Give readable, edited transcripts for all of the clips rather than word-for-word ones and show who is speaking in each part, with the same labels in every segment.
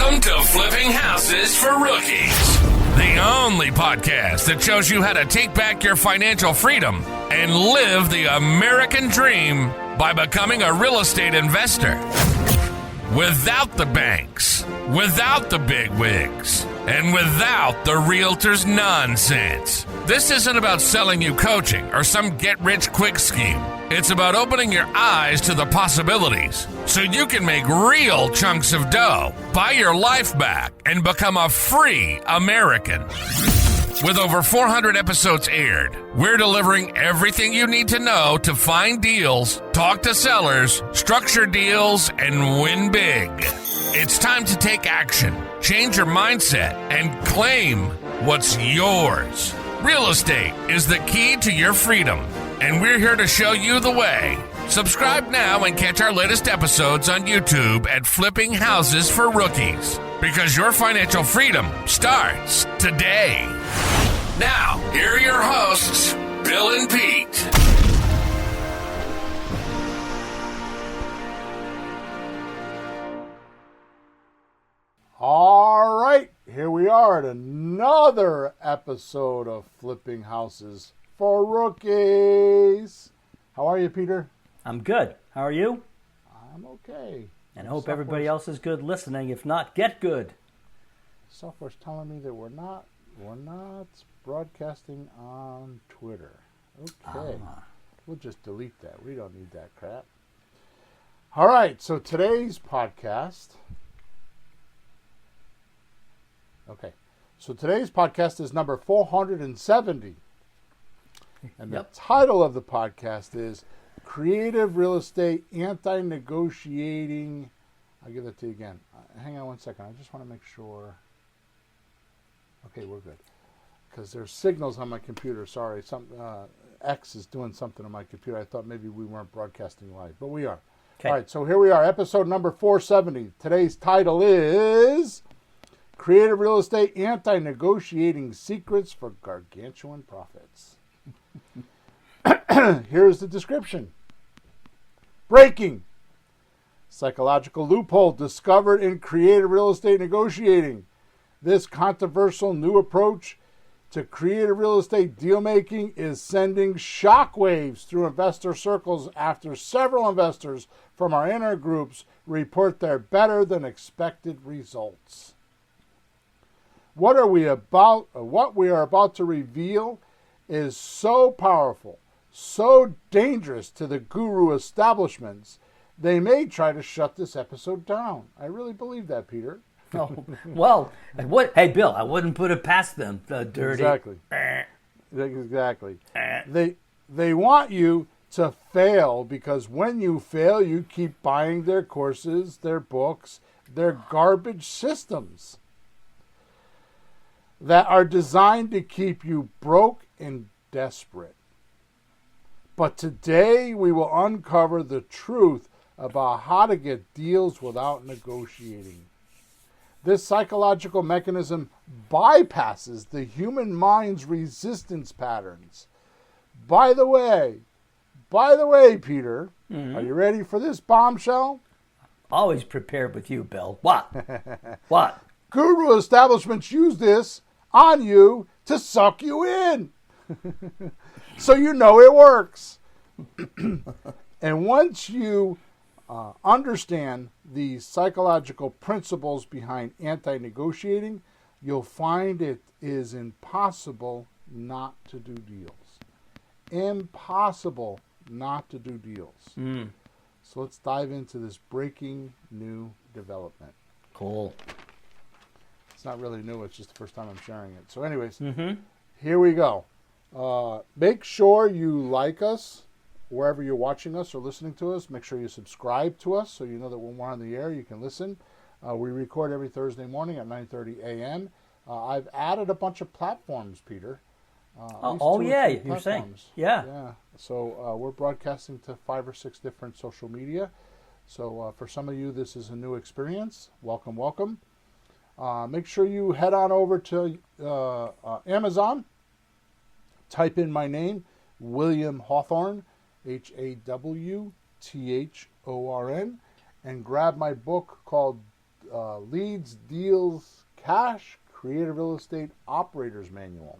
Speaker 1: Welcome to Flipping Houses for Rookies, the only podcast that shows you how to take back your financial freedom and live the American dream by becoming a real estate investor. Without the banks, without the big wigs, and without the realtor's nonsense. This isn't about selling you coaching or some get-rich-quick scheme. It's about opening your eyes to the possibilities so you can make real chunks of dough, buy your life back, and become a free American. With over 400 episodes aired, we're delivering everything you need to know to find deals, talk to sellers, structure deals, and win big. It's time to take action, change your mindset, and claim what's yours. Real estate is the key to your freedom, and we're here to show you the way. Subscribe now and catch our latest episodes on YouTube at Flipping Houses for Rookies, because your financial freedom starts today. Now, here are your hosts, Bill and Pete.
Speaker 2: All right, here we are at another episode of Flipping Houses for Rookies. How are you, Peter?
Speaker 3: I'm good. How are you?
Speaker 2: I'm okay.
Speaker 3: And I hope everybody else is good listening. If not, get good.
Speaker 2: Software's telling me that we're not broadcasting on Twitter. Okay. We'll just delete that. We don't need that crap. All right, so today's podcast... today's podcast is number 470. And the title of the podcast is Creative Real Estate Anti-Negotiating. I'll give that to you again. Hang on one second. I just want to make sure. Okay, we're good. Because there's signals on my computer. Sorry, X is doing something on my computer. I thought maybe we weren't broadcasting live, but we are. Okay. All right, so here we are, episode number 470. Today's title is Creative Real Estate Anti-Negotiating Secrets for Gargantuan Profits. Here's the description. Breaking. Psychological loophole discovered in creative real estate negotiating. This controversial new approach to creative real estate deal-making is sending shockwaves through investor circles after several investors from our inner groups report their better-than-expected results. What we are about to reveal is so powerful, so dangerous to the guru establishments, they may try to shut this episode down. I really believe that, Peter.
Speaker 3: Oh, well, hey, Bill, I wouldn't put it past them, the dirty.
Speaker 2: Exactly. They want you to fail because when you fail, you keep buying their courses, their books, their garbage systems that are designed to keep you broke and desperate. But today we will uncover the truth about how to get deals without negotiating. This psychological mechanism bypasses the human mind's resistance patterns. By the way, Peter, Are you ready for this bombshell?
Speaker 3: Always prepared with you, Bill. What? What?
Speaker 2: Guru establishments use this on you to suck you in. So you know it works. And once you understand the psychological principles behind anti-negotiating, you'll find it is impossible not to do deals. Impossible not to do deals. So let's dive into this breaking new development.
Speaker 3: Cool.
Speaker 2: It's not really new. It's just the first time I'm sharing it. So anyways, Here we go. Make sure you like us wherever you're watching us or listening to us. Make sure you subscribe to us so you know that when we're on the air, you can listen. We record every Thursday morning at 9:30 a.m. I've added a bunch of platforms, Peter.
Speaker 3: You're saying. Yeah.
Speaker 2: So we're broadcasting to 5 or 6 different social media. So for some of you, this is a new experience. Welcome, welcome. Make sure you head on over to Amazon. Type in my name, William Hawthorne, Hawthorn, and grab my book called Leads, Deals, Cash, Creative Real Estate Operators Manual.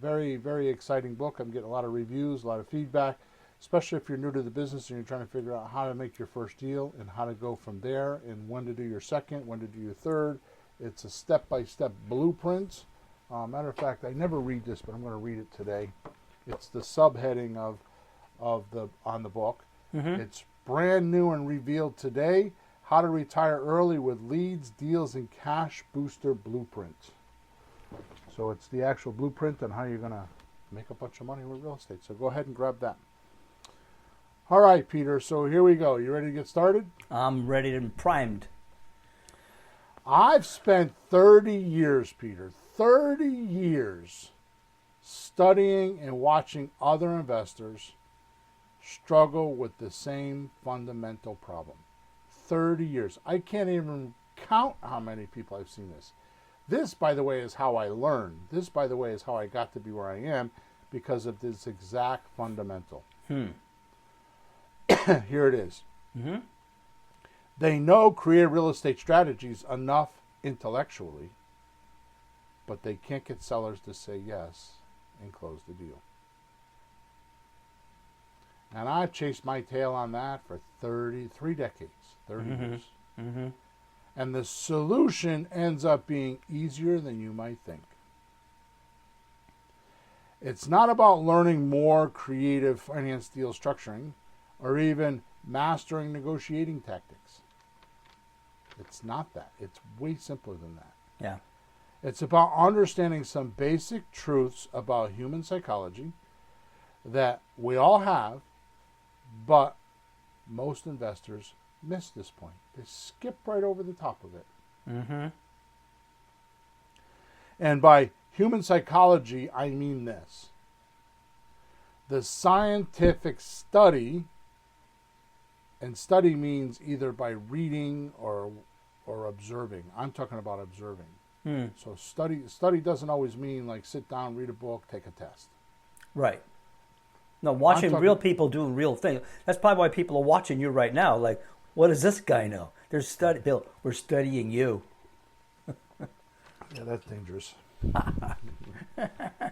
Speaker 2: Very, very exciting book. I'm getting a lot of reviews, a lot of feedback, especially if you're new to the business and you're trying to figure out how to make your first deal and how to go from there and when to do your second, when to do your third. It's a step-by-step blueprint. Matter of fact, I never read this, but I'm going to read it today. It's the subheading on the book. Mm-hmm. It's brand new and revealed today. How to retire early with leads, deals, and cash booster blueprint. So it's the actual blueprint on how you're going to make a bunch of money with real estate. So go ahead and grab that. All right, Peter. So here we go. You ready to get started?
Speaker 3: I'm ready and primed.
Speaker 2: I've spent 30 years, Peter, 30 years studying and watching other investors struggle with the same fundamental problem. 30 years. I can't even count how many people I've seen this. This, by the way, is how I learned. This, by the way, is how I got to be where I am because of this exact fundamental. Here it is. Mm-hmm. They know creative real estate strategies enough intellectually, but they can't get sellers to say yes and close the deal. And I've chased my tail on that for 33 decades, 30 years. Mm-hmm. And the solution ends up being easier than you might think. It's not about learning more creative finance deal structuring or even mastering negotiating tactics. It's not that. It's way simpler than that.
Speaker 3: Yeah.
Speaker 2: It's about understanding some basic truths about human psychology that we all have, but most investors miss this point. They skip right over the top of it. Mm-hmm. And by human psychology, I mean this. The scientific study, and study means either by reading or observing. I'm talking about observing. So study doesn't always mean like sit down, read a book, take a test.
Speaker 3: Right. No, watching real people doing real things. That's probably why people are watching you right now. Like, what does this guy know? Bill, we're studying you.
Speaker 2: Yeah, that's dangerous.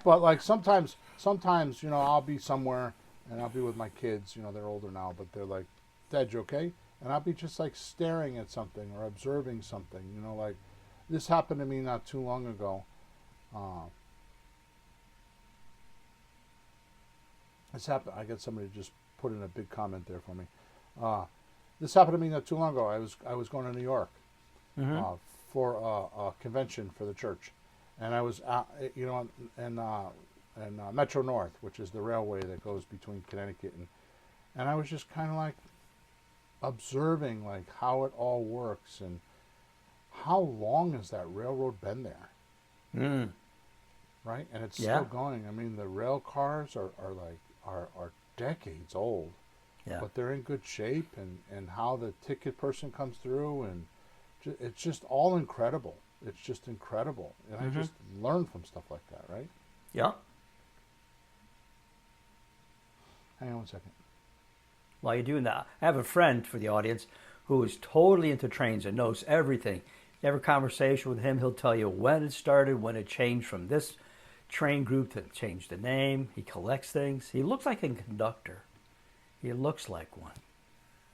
Speaker 2: But like sometimes, I'll be somewhere and I'll be with my kids. They're older now, but they're like, "Dad, you okay?" And I'll be just like staring at something or observing something. Like this happened to me not too long ago. This happened. I got somebody to just put in a big comment there for me. This happened to me not too long ago. I was going to New York for a convention for the church, and I was in Metro North, which is the railway that goes between Connecticut and I was just kind of like observing like how it all works and how long has that railroad been there, right? And it's still going. I mean, the rail cars are decades old. Yeah. But they're in good shape, and how the ticket person comes through, and it's just all incredible. It's just incredible. And I just learn from stuff like that, right?
Speaker 3: Yeah.
Speaker 2: Hang on one second.
Speaker 3: While you're doing that, I have a friend for the audience who is totally into trains and knows everything. You have a conversation with him, he'll tell you when it started, when it changed from this train group to change the name. He collects things. He looks like a conductor. He looks like one.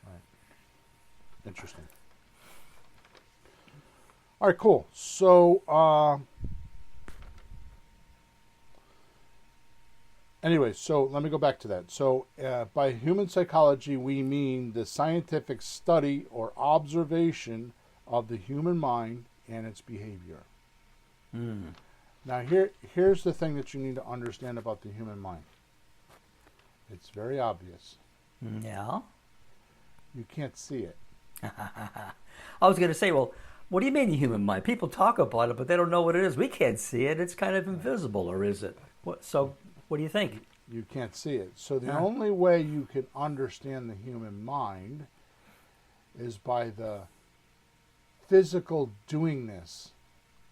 Speaker 2: Right. Interesting. All right, cool. So, anyway, so let me go back to that. So, by human psychology, we mean the scientific study or observation of the human mind and its behavior. Now, here's the thing that you need to understand about the human mind. It's very obvious.
Speaker 3: Yeah?
Speaker 2: You can't see it.
Speaker 3: I was going to say, well, what do you mean the human mind? People talk about it, but they don't know what it is. We can't see it. It's kind of invisible, or is it? So what do you think?
Speaker 2: You can't see it. So the only way you can understand the human mind is by the physical doingness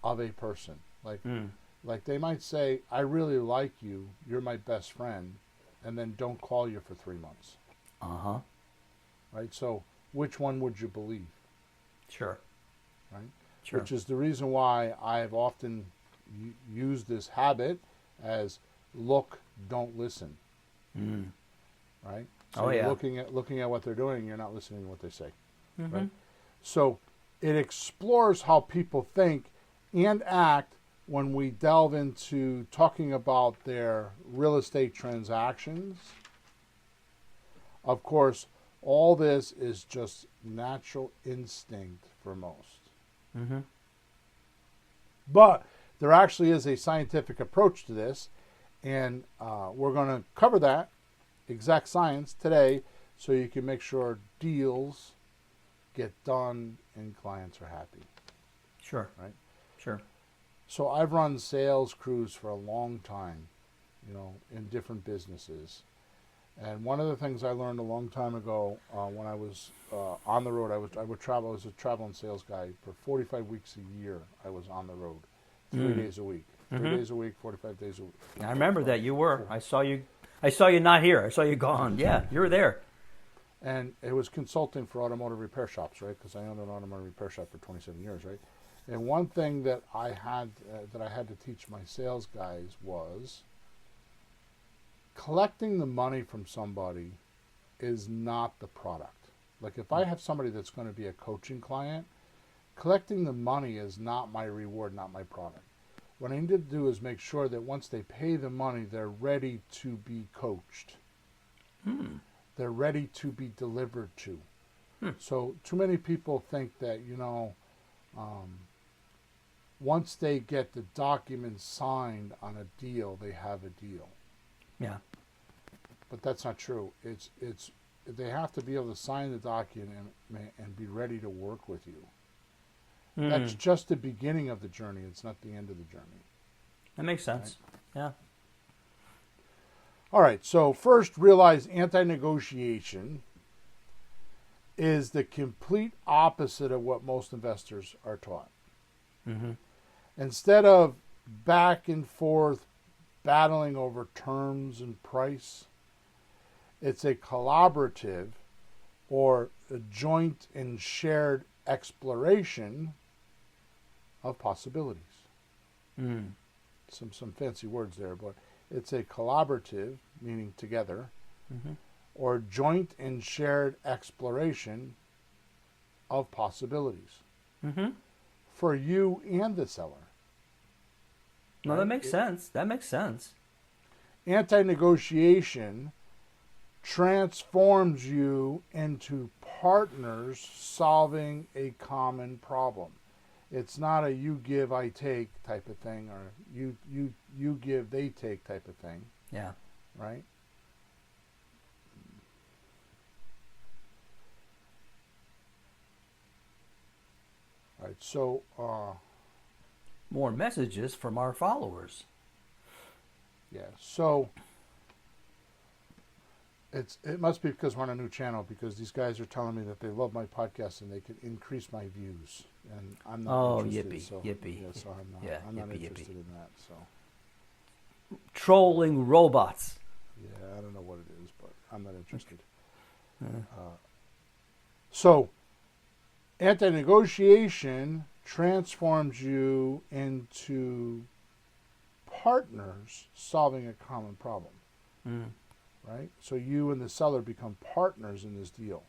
Speaker 2: of a person. Like they might say, "I really like you. You're my best friend," and then don't call you for 3 months.
Speaker 3: Uh-huh.
Speaker 2: Right? So which one would you believe?
Speaker 3: Sure.
Speaker 2: right?
Speaker 3: Sure.
Speaker 2: Which is the reason why I've often used this habit as look, don't listen, right? So
Speaker 3: Oh,
Speaker 2: you're
Speaker 3: yeah.
Speaker 2: looking at what they're doing, you're not listening to what they say,
Speaker 3: Mm-hmm.
Speaker 2: right? So it explores how people think and act when we delve into talking about their real estate transactions. Of course, all this is just natural instinct for most.
Speaker 3: Mm-hmm.
Speaker 2: But there actually is a scientific approach to this, and we're going to cover that exact science today so you can make sure deals get done and clients are happy.
Speaker 3: Sure.
Speaker 2: Right?
Speaker 3: Sure.
Speaker 2: So I've run sales crews for a long time, in different businesses. And one of the things I learned a long time ago when I was on the road, I would travel. I was a traveling sales guy for 45 weeks a year. I was on the road, 3 days a week, 3 days a week, 45 days a week.
Speaker 3: I remember that you were. I saw you. I saw you not here. I saw you gone. Yeah, you were there.
Speaker 2: And it was consulting for automotive repair shops, right? Because I owned an automotive repair shop for 27 years, right? And one thing that I had to teach my sales guys was collecting the money from somebody is not the product. Like if I have somebody that's going to be a coaching client, collecting the money is not my reward, not my product. What I need to do is make sure that once they pay the money, they're ready to be coached. They're ready to be delivered to. So too many people think that, once they get the document signed on a deal, they have a deal.
Speaker 3: Yeah.
Speaker 2: But that's not true. It's they have to be able to sign the document and be ready to work with you. That's just the beginning of the journey. It's not the end of the journey.
Speaker 3: That makes sense. Right? Yeah.
Speaker 2: All right. So first, realize anti-negotiation is the complete opposite of what most investors are taught.
Speaker 3: Mm-hmm.
Speaker 2: Instead of back and forth battling over terms and price, it's a collaborative or a joint and shared exploration of possibilities. Some fancy words there, but it's a collaborative, meaning together, or joint and shared exploration of possibilities for you and the seller.
Speaker 3: No, that makes sense. That makes sense.
Speaker 2: Anti-negotiation transforms you into partners solving a common problem. It's not a you give, I take type of thing, or you give, they take type of thing.
Speaker 3: Yeah.
Speaker 2: Right? Right. So,
Speaker 3: More messages from our followers.
Speaker 2: yeah. So it must be because we're on a new channel, because these guys are telling me that they love my podcast and they can increase my views, and I'm not interested.
Speaker 3: Yippee.
Speaker 2: Yeah, so I'm not interested in that. So
Speaker 3: Trolling robots.
Speaker 2: yeah, I don't know what it is, but I'm not interested. So anti-negotiation transforms you into partners solving a common problem. Right? So you and the seller become partners in this deal.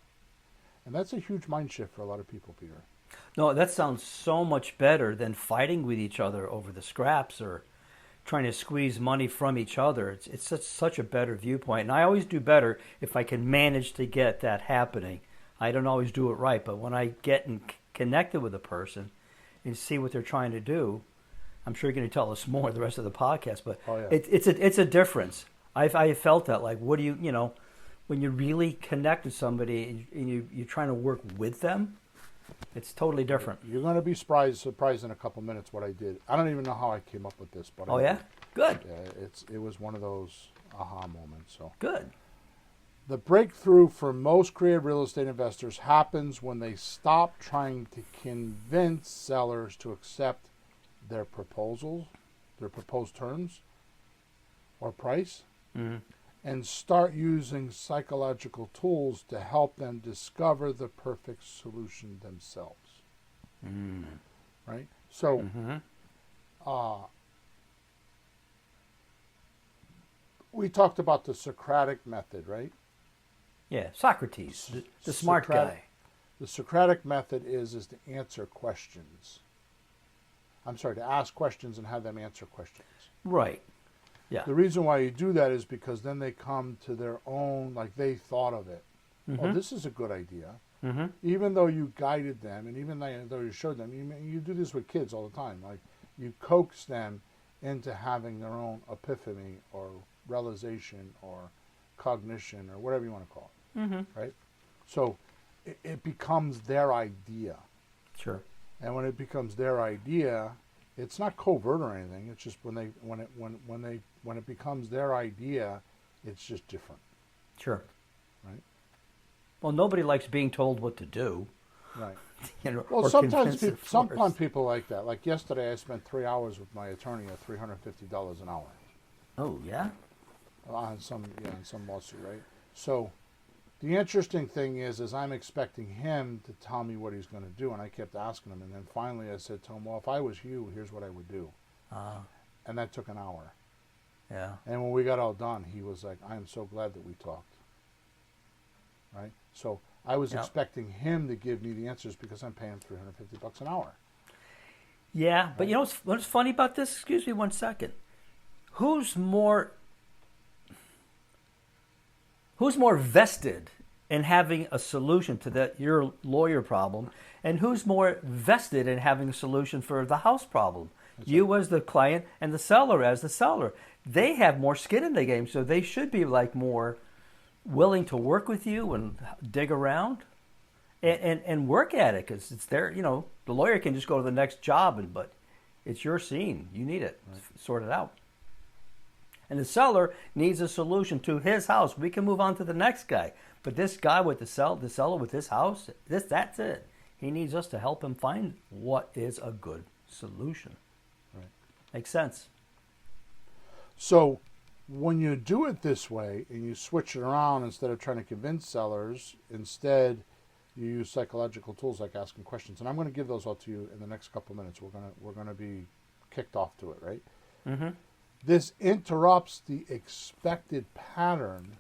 Speaker 2: And that's a huge mind shift for a lot of people, Peter.
Speaker 3: No, that sounds so much better than fighting with each other over the scraps or trying to squeeze money from each other. It's such a better viewpoint. And I always do better if I can manage to get that happening. I don't always do it right, but when I get connected with a person and see what they're trying to do, I'm sure you're going to tell us more the rest of the podcast, but it's a difference. I felt that, like, what do you when you really connect with somebody and you're trying to work with them, it's totally different.
Speaker 2: You're going to be surprised in a couple minutes what I did. I don't even know how I came up with this, but
Speaker 3: oh yeah, good.
Speaker 2: Yeah, it was one of those aha moments. So
Speaker 3: good.
Speaker 2: The breakthrough for most creative real estate investors happens when they stop trying to convince sellers to accept their proposals, their proposed terms or price, and start using psychological tools to help them discover the perfect solution themselves. Right? So, we talked about the Socratic method, right?
Speaker 3: Yeah, Socrates, the smart guy.
Speaker 2: The Socratic method is to answer questions. I'm sorry, to ask questions and have them answer questions.
Speaker 3: Right. Yeah.
Speaker 2: The reason why you do that is because then they come to their own, like they thought of it. Oh, this is a good idea. Even though you guided them, and even though you showed them, you do this with kids all the time. Like you coax them into having their own epiphany or realization or cognition or whatever you want to call it. Right? So it becomes their idea.
Speaker 3: Sure.
Speaker 2: And when it becomes their idea, it's not covert or anything. It's just when it becomes their idea, it's just different.
Speaker 3: Sure.
Speaker 2: Right?
Speaker 3: Well, nobody likes being told what to do.
Speaker 2: Right.
Speaker 3: Or
Speaker 2: sometimes
Speaker 3: convinced,
Speaker 2: people like that. Like yesterday, I spent 3 hours with my attorney at $350 an hour.
Speaker 3: Oh yeah.
Speaker 2: On some lawsuit, right? So, the interesting thing is I'm expecting him to tell me what he's going to do, and I kept asking him, and then finally I said to him, "Well, if I was you, here's what I would do," and that took an hour.
Speaker 3: Yeah.
Speaker 2: And when we got all done, he was like, "I am so glad that we talked." Right? So I was expecting him to give me the answers because I'm paying him $350 an hour.
Speaker 3: Yeah,
Speaker 2: right?
Speaker 3: but you know what's funny about this? Excuse me 1 second. Who's more vested in having a solution to your lawyer problem, and who's more vested in having a solution for the house problem? You as the client and the seller as the seller. They have more skin in the game, so they should be like more willing to work with you and dig around and work at it, because it's their, the lawyer can just go to the next job, but it's your scene. You need it. Right. Sort it out. And the seller needs a solution to his house. We can move on to the next guy. But this guy with the seller with his house, that's it. He needs us to help him find what is a good solution.
Speaker 2: Right.
Speaker 3: Makes sense.
Speaker 2: So when you do it this way and you switch it around, instead of trying to convince sellers, instead you use psychological tools like asking questions. And I'm going to give those all to you in the next couple of minutes. We're going to be kicked off to it, right? Mm-hmm. This interrupts the expected pattern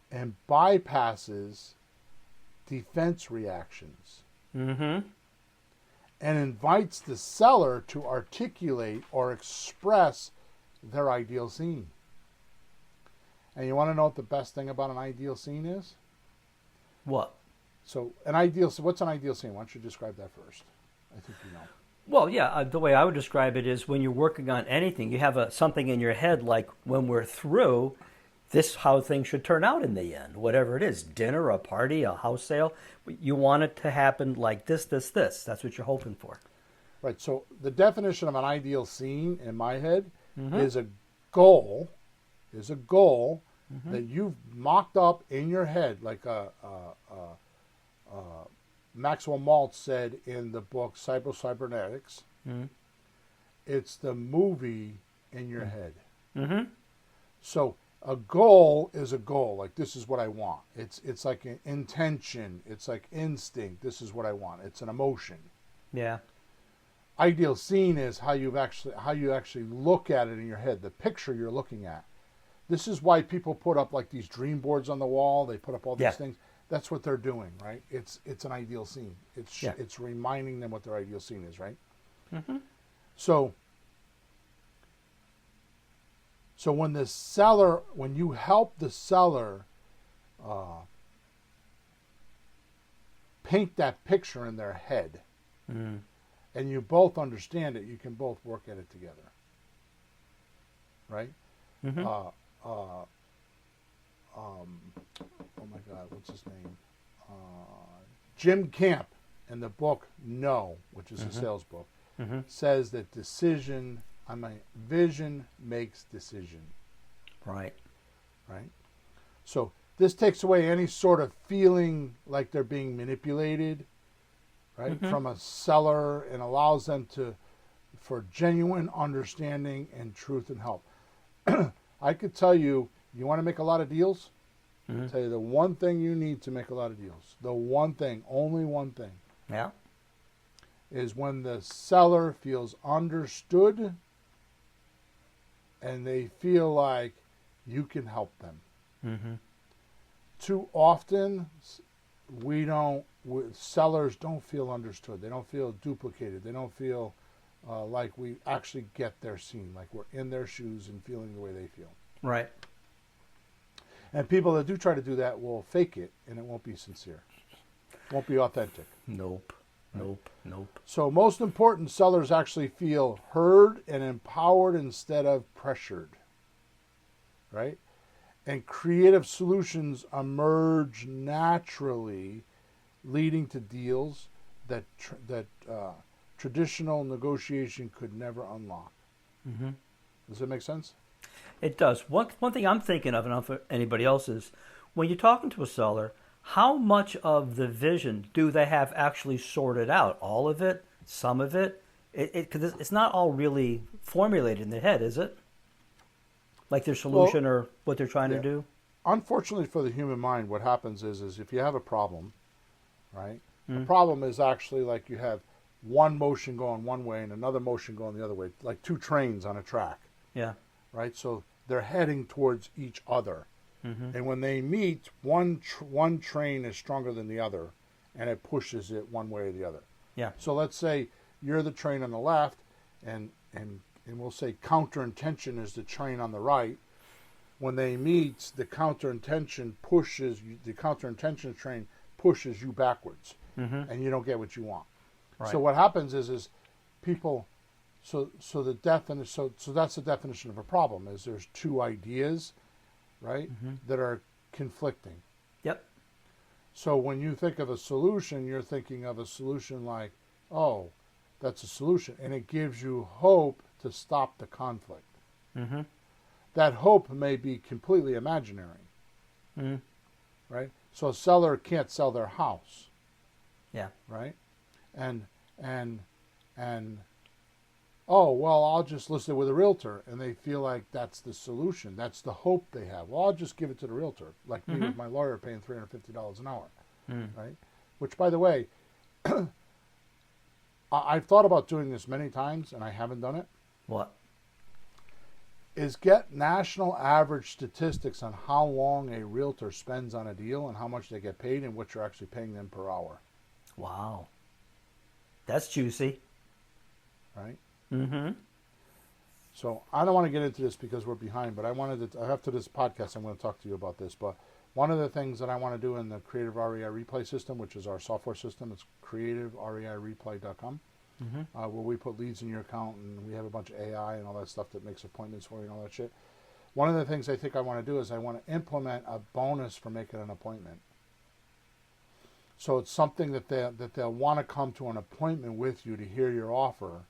Speaker 2: and bypasses defense reactions. Mm-hmm. And invites the seller to articulate or express their ideal scene. And you want to know what the best thing about an ideal scene is?
Speaker 3: What?
Speaker 2: So what's an ideal scene? Why don't you describe that first? I think you know.
Speaker 3: Well, yeah, the way I would describe it is when you're working on anything, you have something in your head like, when we're through, this is how things should turn out in the end, whatever it is, dinner, a party, a house sale. You want it to happen like this. That's what you're hoping for.
Speaker 2: Right, so the definition of an ideal scene in my head is a goal that you've mocked up in your head, like Maxwell Maltz said in the book Cybernetics. It's the movie in your head. Mm-hmm. So a goal is a goal. Like, this is what I want. It's like an intention. It's like instinct. This is what I want. It's an emotion.
Speaker 3: Yeah.
Speaker 2: Ideal scene is how you actually look at it in your head, the picture you're looking at. This is why people put up like these dream boards on the wall. They put up all these things. That's what they're doing, right? It's an ideal scene. It's reminding them what their ideal scene is, right? Mm-hmm. So when you help the seller paint that picture in their head, and you both understand it, you can both work at it together, right? Mm-hmm. Oh my God, what's his name? Jim Camp, in the book No, which is a sales book, says that vision makes decision.
Speaker 3: Right.
Speaker 2: Right. So this takes away any sort of feeling like they're being manipulated, right, from a seller, and allows them for genuine understanding and truth and help. I could tell you, you want to make a lot of deals? I'll tell you the one thing you need to make a lot of deals. The one thing, only one thing.
Speaker 3: Yeah.
Speaker 2: is when the seller feels understood and they feel like you can help them.
Speaker 3: Mm-hmm.
Speaker 2: Too often, sellers don't feel understood. They don't feel duplicated. They don't feel like we actually get their scene, like we're in their shoes and feeling the way they feel.
Speaker 3: Right.
Speaker 2: And people that do try to do that will fake it, and it won't be sincere. Won't be authentic.
Speaker 3: Nope. Nope. Nope.
Speaker 2: So most important, sellers actually feel heard and empowered instead of pressured. Right? And creative solutions emerge naturally, leading to deals that traditional negotiation could never unlock.
Speaker 3: Mm-hmm.
Speaker 2: Does that make sense?
Speaker 3: It does. One thing I'm thinking of, and I don't know if anybody else is, when you're talking to a seller, how much of the vision do they have actually sorted out? All of it? Some of it? Because it's not all really formulated in their head, is it? Like their solution or what they're trying to do?
Speaker 2: Unfortunately for the human mind, what happens is if you have a problem, right?
Speaker 3: Mm-hmm.
Speaker 2: The problem is actually like you have one motion going one way and another motion going the other way, like two trains on a track.
Speaker 3: Yeah.
Speaker 2: Right? So they're heading towards each other.
Speaker 3: Mm-hmm.
Speaker 2: And when they meet, one train is stronger than the other, and it pushes it one way or the other.
Speaker 3: Yeah.
Speaker 2: So let's say you're the train on the left, and we'll say counterintention is the train on the right. When they meet, the counterintention train pushes you backwards,
Speaker 3: Mm-hmm.
Speaker 2: and you don't get what you want.
Speaker 3: Right.
Speaker 2: So what happens is people. So that's the definition of a problem. Is there's two ideas, right,
Speaker 3: Mm-hmm.
Speaker 2: that are conflicting.
Speaker 3: Yep.
Speaker 2: So when you think of a solution, you're thinking of a solution like, oh, that's a solution, and it gives you hope to stop the conflict.
Speaker 3: Mm-hmm.
Speaker 2: That hope may be completely imaginary,
Speaker 3: Mm-hmm.
Speaker 2: right? So a seller can't sell their house,
Speaker 3: Yeah.
Speaker 2: right? And oh, well, I'll just list it with a realtor, and they feel like that's the solution. That's the hope they have. Well, I'll just give it to the realtor, like me with my lawyer paying $350 an hour, right? Which, by the way, I've thought about doing this many times, and I haven't done it,
Speaker 3: What?
Speaker 2: is get national average statistics on how long a realtor spends on a deal and how much they get paid and what you're actually paying them per hour,
Speaker 3: Wow. That's juicy.
Speaker 2: right?
Speaker 3: Mm-hmm.
Speaker 2: So I don't want to get into this because we're behind, but after this podcast, I'm going to talk to you about this. But one of the things that I want to do in the Creative REI Replay system, which is our software system, it's creativereireplay.com, where we put leads in your account and we have a bunch of AI and all that stuff that makes appointments for you and all that shit. One of the things I think I want to do is I want to implement a bonus for making an appointment. So it's something that they'll want to come to an appointment with you to hear your offer,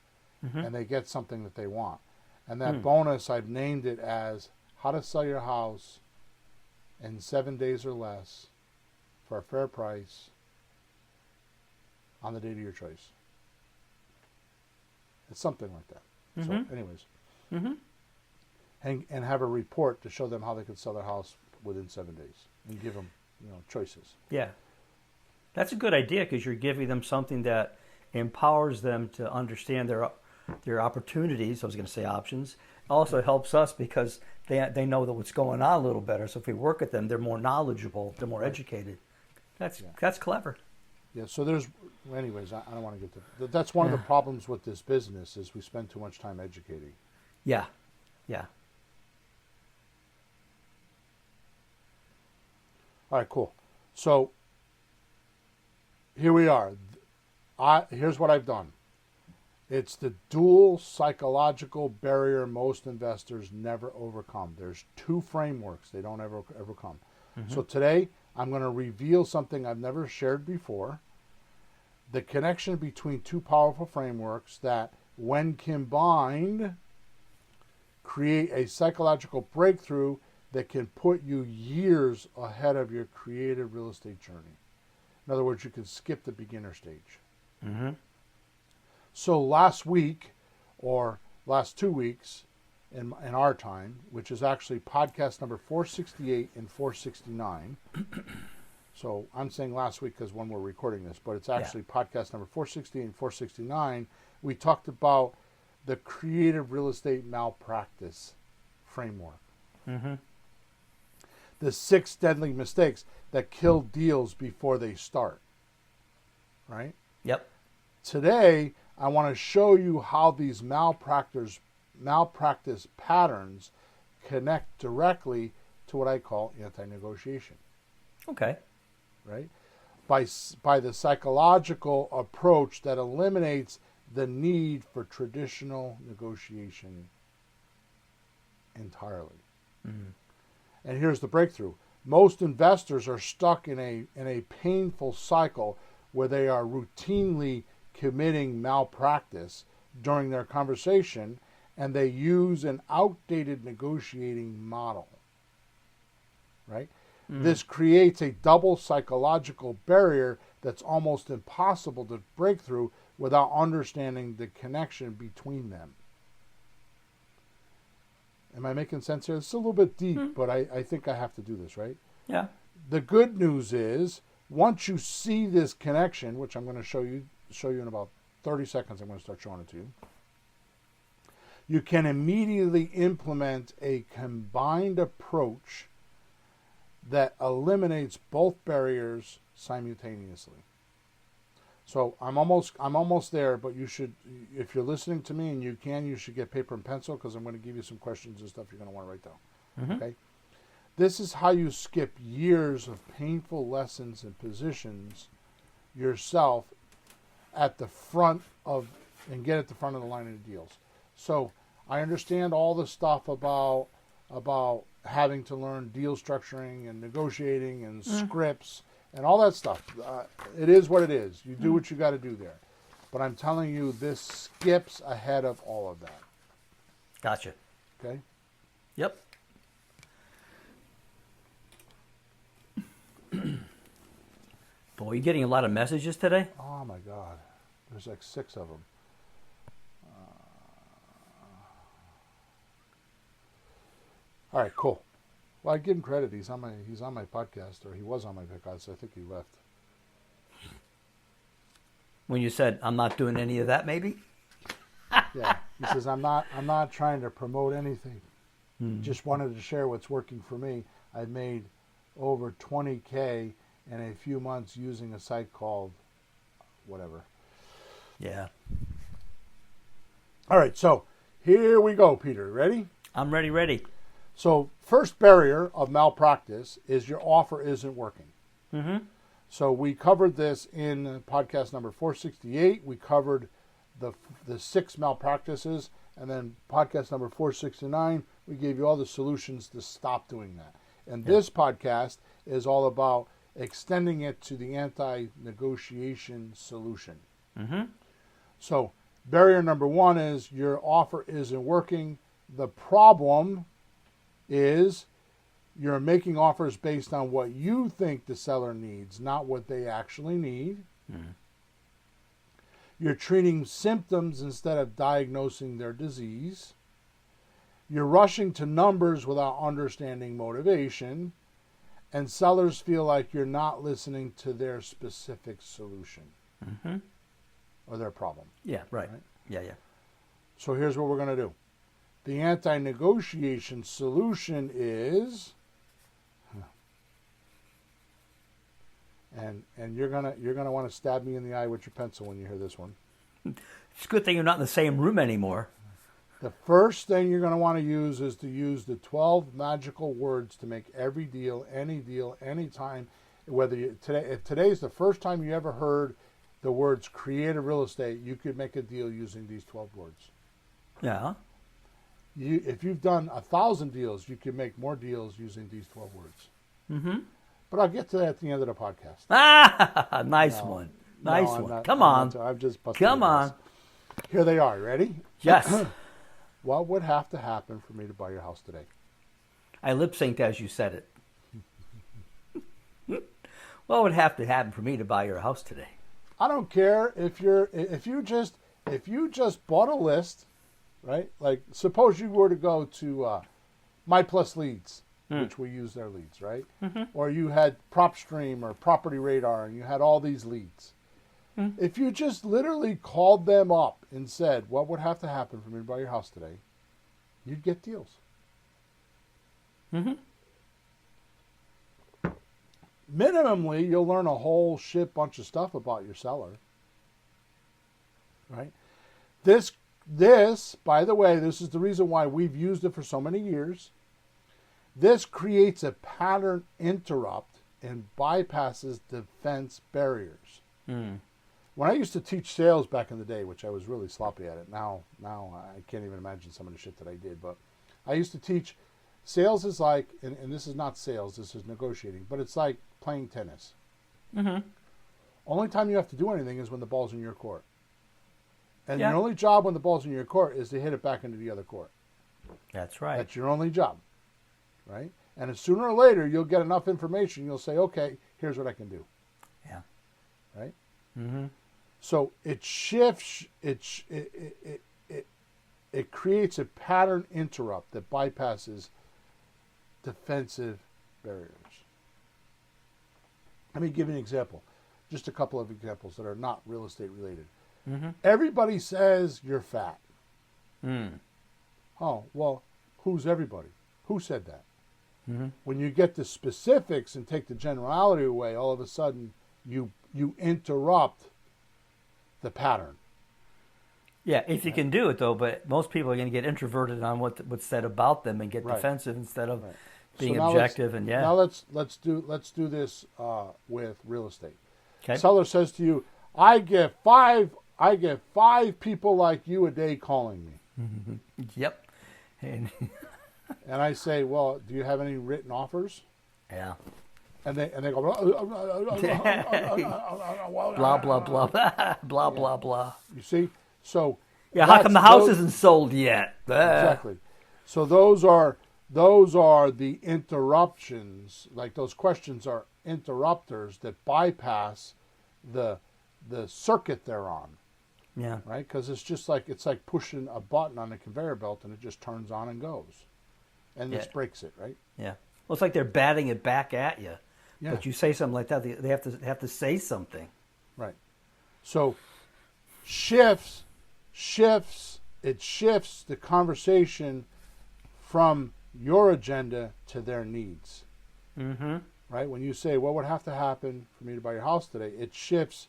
Speaker 2: and they get something that they want. And that bonus, I've named it as how to sell your house in 7 days or less for a fair price on the date of your choice. It's something like that. So anyways. And have a report to show them how they could sell their house within 7 days and give them, choices.
Speaker 3: Yeah. That's a good idea because you're giving them something that empowers them to understand their opportunities. I was going to say options. Also helps us because they know that what's going on a little better. So if we work with them, they're more knowledgeable, they're more educated. That's clever.
Speaker 2: Yeah. So anyways, I don't want to get to. That's one of the problems with this business is we spend too much time educating.
Speaker 3: Yeah. Yeah.
Speaker 2: All right. Cool. So here we are. Here's what I've done. It's the dual psychological barrier most investors never overcome. There's two frameworks they don't ever overcome. So today, I'm going to reveal something I've never shared before. The connection between two powerful frameworks that, when combined, create a psychological breakthrough that can put you years ahead of your creative real estate journey. In other words, you can skip the beginner stage. So last week, or last 2 weeks in our time, which is actually podcast number 468 and 469. So I'm saying last week because when we're recording this, but it's actually podcast number 460 and 469. We talked about the creative real estate malpractice framework.
Speaker 3: Mm-hmm.
Speaker 2: The 6 deadly mistakes that kill deals before they start. Right?
Speaker 3: Yep.
Speaker 2: Today, I want to show you how these malpractice patterns connect directly to what I call anti-negotiation.
Speaker 3: Okay.
Speaker 2: Right? By the psychological approach that eliminates the need for traditional negotiation entirely.
Speaker 3: Mm-hmm.
Speaker 2: And here's the breakthrough. Most investors are stuck in a painful cycle where they are routinely committing malpractice during their conversation, and they use an outdated negotiating model. Right? Mm. This creates a double psychological barrier that's almost impossible to break through without understanding the connection between them. Am I making sense here? It's a little bit deep, but I think I have to do this, right?
Speaker 3: Yeah.
Speaker 2: The good news is, once you see this connection, which I'm going to show you in about 30 seconds, I'm going to start showing it to you. You can immediately implement a combined approach that eliminates both barriers simultaneously. So I'm almost there, but you should, if you're listening to me and you should get paper and pencil because I'm going to give you some questions and stuff you're going to want to write down. Mm-hmm. Okay? This is how you skip years of painful lessons and positions yourself at the front of, and get at the front of the line of the deals. So I understand all the stuff about having to learn deal structuring and negotiating and scripts and all that stuff. It is what it is. You do what you got to do there. But I'm telling you, this skips ahead of all of that.
Speaker 3: Gotcha.
Speaker 2: Okay?
Speaker 3: Yep. Boy, you getting a lot of messages today?
Speaker 2: Oh, my God. There's like 6 of them. All right, cool. Well, I give him credit. He's on my podcast, or he was on my podcast. I think he left.
Speaker 3: When you said I'm not doing any of that, maybe?
Speaker 2: Yeah. He says I'm not trying to promote anything. Just wanted to share what's working for me. I've made over 20K in a few months using a site called whatever.
Speaker 3: Yeah.
Speaker 2: All right, so here we go, Peter. Ready?
Speaker 3: I'm ready.
Speaker 2: So first barrier of malpractice is your offer isn't working.
Speaker 3: Mm-hmm.
Speaker 2: So we covered this in podcast number 468. We covered the 6 malpractices. And then podcast number 469, we gave you all the solutions to stop doing that. And this podcast is all about extending it to the anti-negotiation solution.
Speaker 3: Mm-hmm.
Speaker 2: So barrier number 1 is your offer isn't working. The problem is you're making offers based on what you think the seller needs, not what they actually need. Mm-hmm. You're treating symptoms instead of diagnosing their disease. You're rushing to numbers without understanding motivation. And sellers feel like you're not listening to their specific solution or their problem.
Speaker 3: Yeah, right. Yeah.
Speaker 2: So here's what we're going to do. The anti-negotiation solution is, and you're gonna want to stab me in the eye with your pencil when you hear this one.
Speaker 3: It's a good thing you're not in the same room anymore.
Speaker 2: The first thing you're going to want to use is to use the 12 magical words to make every deal, anytime. Whether if today's the first time you ever heard the words creative real estate, you could make a deal using these 12 words.
Speaker 3: Yeah.
Speaker 2: If you've done 1,000 deals, you can make more deals using these 12 words. Mm-hmm. But I'll get to that at the end of the podcast.
Speaker 3: Ah, nice one. Nice one. Come on.
Speaker 2: I'm just busting.
Speaker 3: Come on.
Speaker 2: Here they are. Ready?
Speaker 3: Yes.
Speaker 2: What would have to happen for me to buy your house today?
Speaker 3: I lip synced as you said it. What would have to happen for me to buy your house today?
Speaker 2: I don't care if you just bought a list, right? Like suppose you were to go to My Plus Leads, which we use their leads, right? Or you had PropStream or Property Radar, and you had all these leads. If you just literally called them up and said, what would have to happen for me to buy your house today, you'd get deals. Minimally, you'll learn a whole shit bunch of stuff about your seller. Right? This, by the way, this is the reason why we've used it for so many years. This creates a pattern interrupt and bypasses defense barriers. When I used to teach sales back in the day, which I was really sloppy at it, now I can't even imagine some of the shit that I did, but I used to teach sales is like, and this is not sales, this is negotiating, but it's like playing tennis. Only time you have to do anything is when the ball's in your court. And your only job when the ball's in your court is to hit it back into the other court.
Speaker 3: That's right.
Speaker 2: That's your only job, right? And sooner or later, you'll get enough information, you'll say, okay, here's what I can do.
Speaker 3: Yeah.
Speaker 2: Right? So it shifts, it creates a pattern interrupt that bypasses defensive barriers. Let me give you an example. Just a couple of examples that are not real estate related. Everybody says you're fat. Oh, well, who's everybody? Who said that? When you get the specifics and take the generality away, all of a sudden you interrupt the pattern.
Speaker 3: Yeah, if you can do it though, but most people are going to get introverted on what's said about them and get defensive instead of being objective. Now
Speaker 2: let's do this with real estate.
Speaker 3: Okay.
Speaker 2: Seller says to you, I get five people like you a day calling me.
Speaker 3: Yep. And
Speaker 2: I say, well, do you have any written offers?
Speaker 3: Yeah.
Speaker 2: And they go,
Speaker 3: blah blah blah blah blah blah.
Speaker 2: You see, so
Speaker 3: how come the house isn't sold yet?
Speaker 2: Exactly. So those are the interruptions. Like those questions are interrupters that bypass the circuit they're on.
Speaker 3: Yeah.
Speaker 2: Right? Because it's like pushing a button on a conveyor belt and it just turns on and goes, and this breaks it. Right?
Speaker 3: Yeah. Well, it's like they're batting it back at you.
Speaker 2: Yeah.
Speaker 3: But you say something like that, they have to say something.
Speaker 2: Right. So shifts the conversation from your agenda to their needs. Right? When you say, what would have to happen for me to buy your house today, it shifts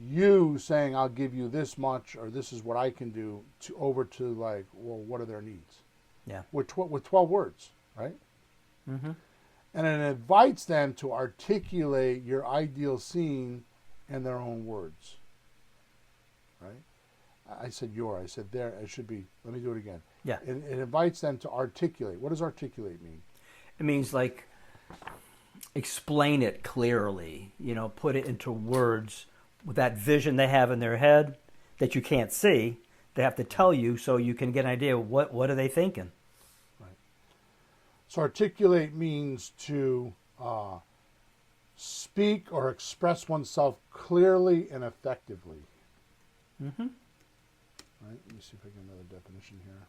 Speaker 2: you saying, I'll give you this much, or this is what I can do, over to like, well, what are their needs?
Speaker 3: Yeah.
Speaker 2: With 12 words, right? And it invites them to articulate your ideal scene in their own words. Right? I said there. It should be, let me do it again.
Speaker 3: Yeah.
Speaker 2: It invites them to articulate. What does articulate mean?
Speaker 3: It means like explain it clearly, put it into words with that vision they have in their head that you can't see. They have to tell you so you can get an idea of what are they thinking.
Speaker 2: So articulate means to speak or express oneself clearly and effectively. Right? Let me see if I get another definition here.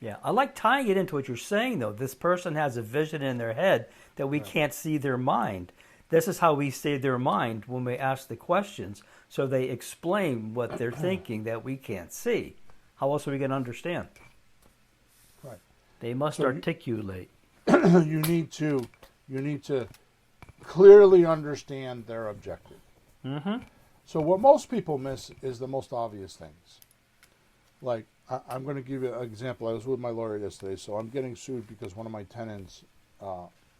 Speaker 3: Yeah, I like tying it into what you're saying, though. This person has a vision in their head that we can't see their mind. This is how we see their mind when we ask the questions. So they explain what they're thinking that we can't see. How else are we going to understand?
Speaker 2: Right.
Speaker 3: They must articulate.
Speaker 2: You need to clearly understand their objective. So what most people miss is the most obvious things. Like, I'm going to give you an example. I was with my lawyer yesterday, so I'm getting sued because one of my tenants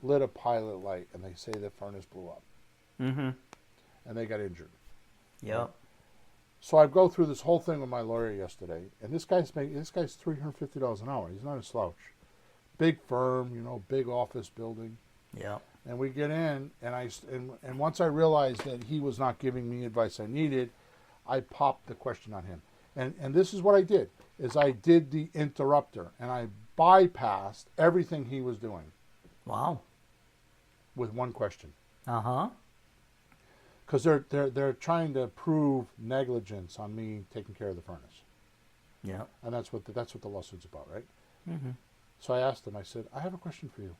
Speaker 2: lit a pilot light, and they say the furnace blew up. And they got injured.
Speaker 3: Yeah.
Speaker 2: So I go through this whole thing with my lawyer yesterday, and this guy's $350 an hour. He's not a slouch. Big firm, big office building.
Speaker 3: Yeah.
Speaker 2: And we get in, and once I realized that he was not giving me advice I needed, I popped the question on him. And this is what I did, is I did the interrupter, and I bypassed everything he was doing.
Speaker 3: Wow.
Speaker 2: With one question. Because they're trying to prove negligence on me taking care of the furnace.
Speaker 3: Yeah.
Speaker 2: And that's what the lawsuit's about, right? So I asked him, I said, I have a question for you.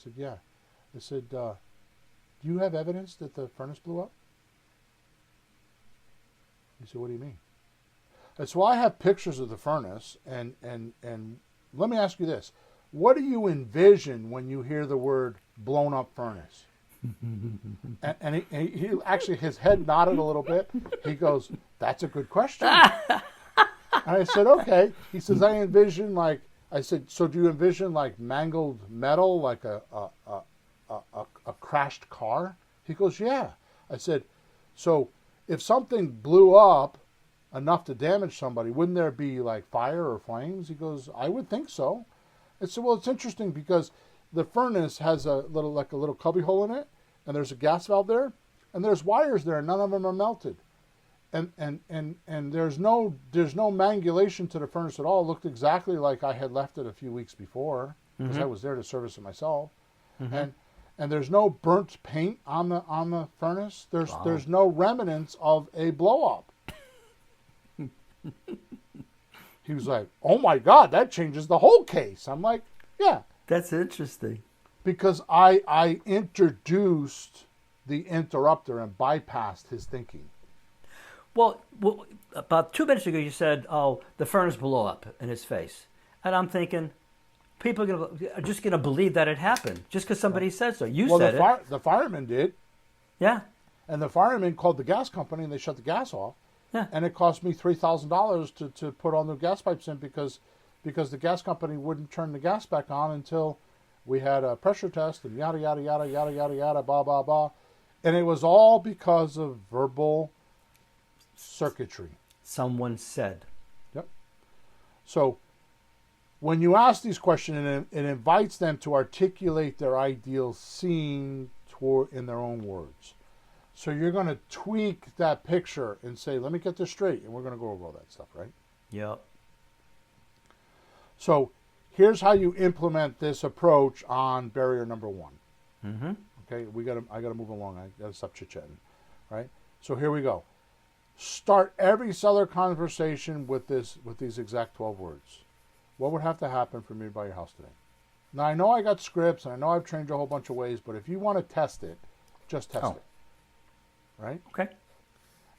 Speaker 2: said, yeah. I said, do you have evidence that the furnace blew up? He said, what do you mean? I said, well, I have pictures of the furnace, and let me ask you this. What do you envision when you hear the word blown up furnace? and he actually, his head nodded a little bit. He goes, that's a good question. And I said, okay. He says, I said, so do you envision like mangled metal, like a crashed car? He goes, yeah. I said, so if something blew up enough to damage somebody, wouldn't there be like fire or flames? He goes, I would think so. I said, well, it's interesting because the furnace has a little cubby hole in it, and there's a gas valve there, and there's wires there, and none of them are melted. And there's no mangulation to the furnace at all. It looked exactly like I had left it a few weeks before, because I was there to service it myself. And there's no burnt paint on the furnace. There's no remnants of a blow up. He was like, oh my God, that changes the whole case. I'm like, yeah.
Speaker 3: That's interesting.
Speaker 2: Because I introduced the interrupter and bypassed his thinking.
Speaker 3: Well, about 2 minutes ago you said, oh, the furnace blew up in his face. And I'm thinking, people are just going to believe that it happened just because somebody said so. You said it.
Speaker 2: The fireman did.
Speaker 3: Yeah.
Speaker 2: And the fireman called the gas company and they shut the gas off.
Speaker 3: Yeah.
Speaker 2: And it cost me $3,000 to put all new gas pipes in because the gas company wouldn't turn the gas back on until we had a pressure test and yada, yada, yada, yada, yada, yada, blah, blah, blah. And it was all because of verbal circuitry.
Speaker 3: Someone said.
Speaker 2: Yep. So when you ask these questions, it invites them to articulate their ideal scene in their own words. So you're going to tweak that picture and say, let me get this straight. And we're going to go over all that stuff, right?
Speaker 3: Yep.
Speaker 2: So here's how you implement this approach on barrier number 1.
Speaker 3: Mm-hmm.
Speaker 2: Okay, I gotta move along. I gotta stop chit-chatting, right? So here we go. Start every seller conversation with these exact 12 words. What would have to happen for me to buy your house today? Now I know I got scripts and I know I've trained you a whole bunch of ways, but if you want to test it, just test it. Right?
Speaker 3: Okay.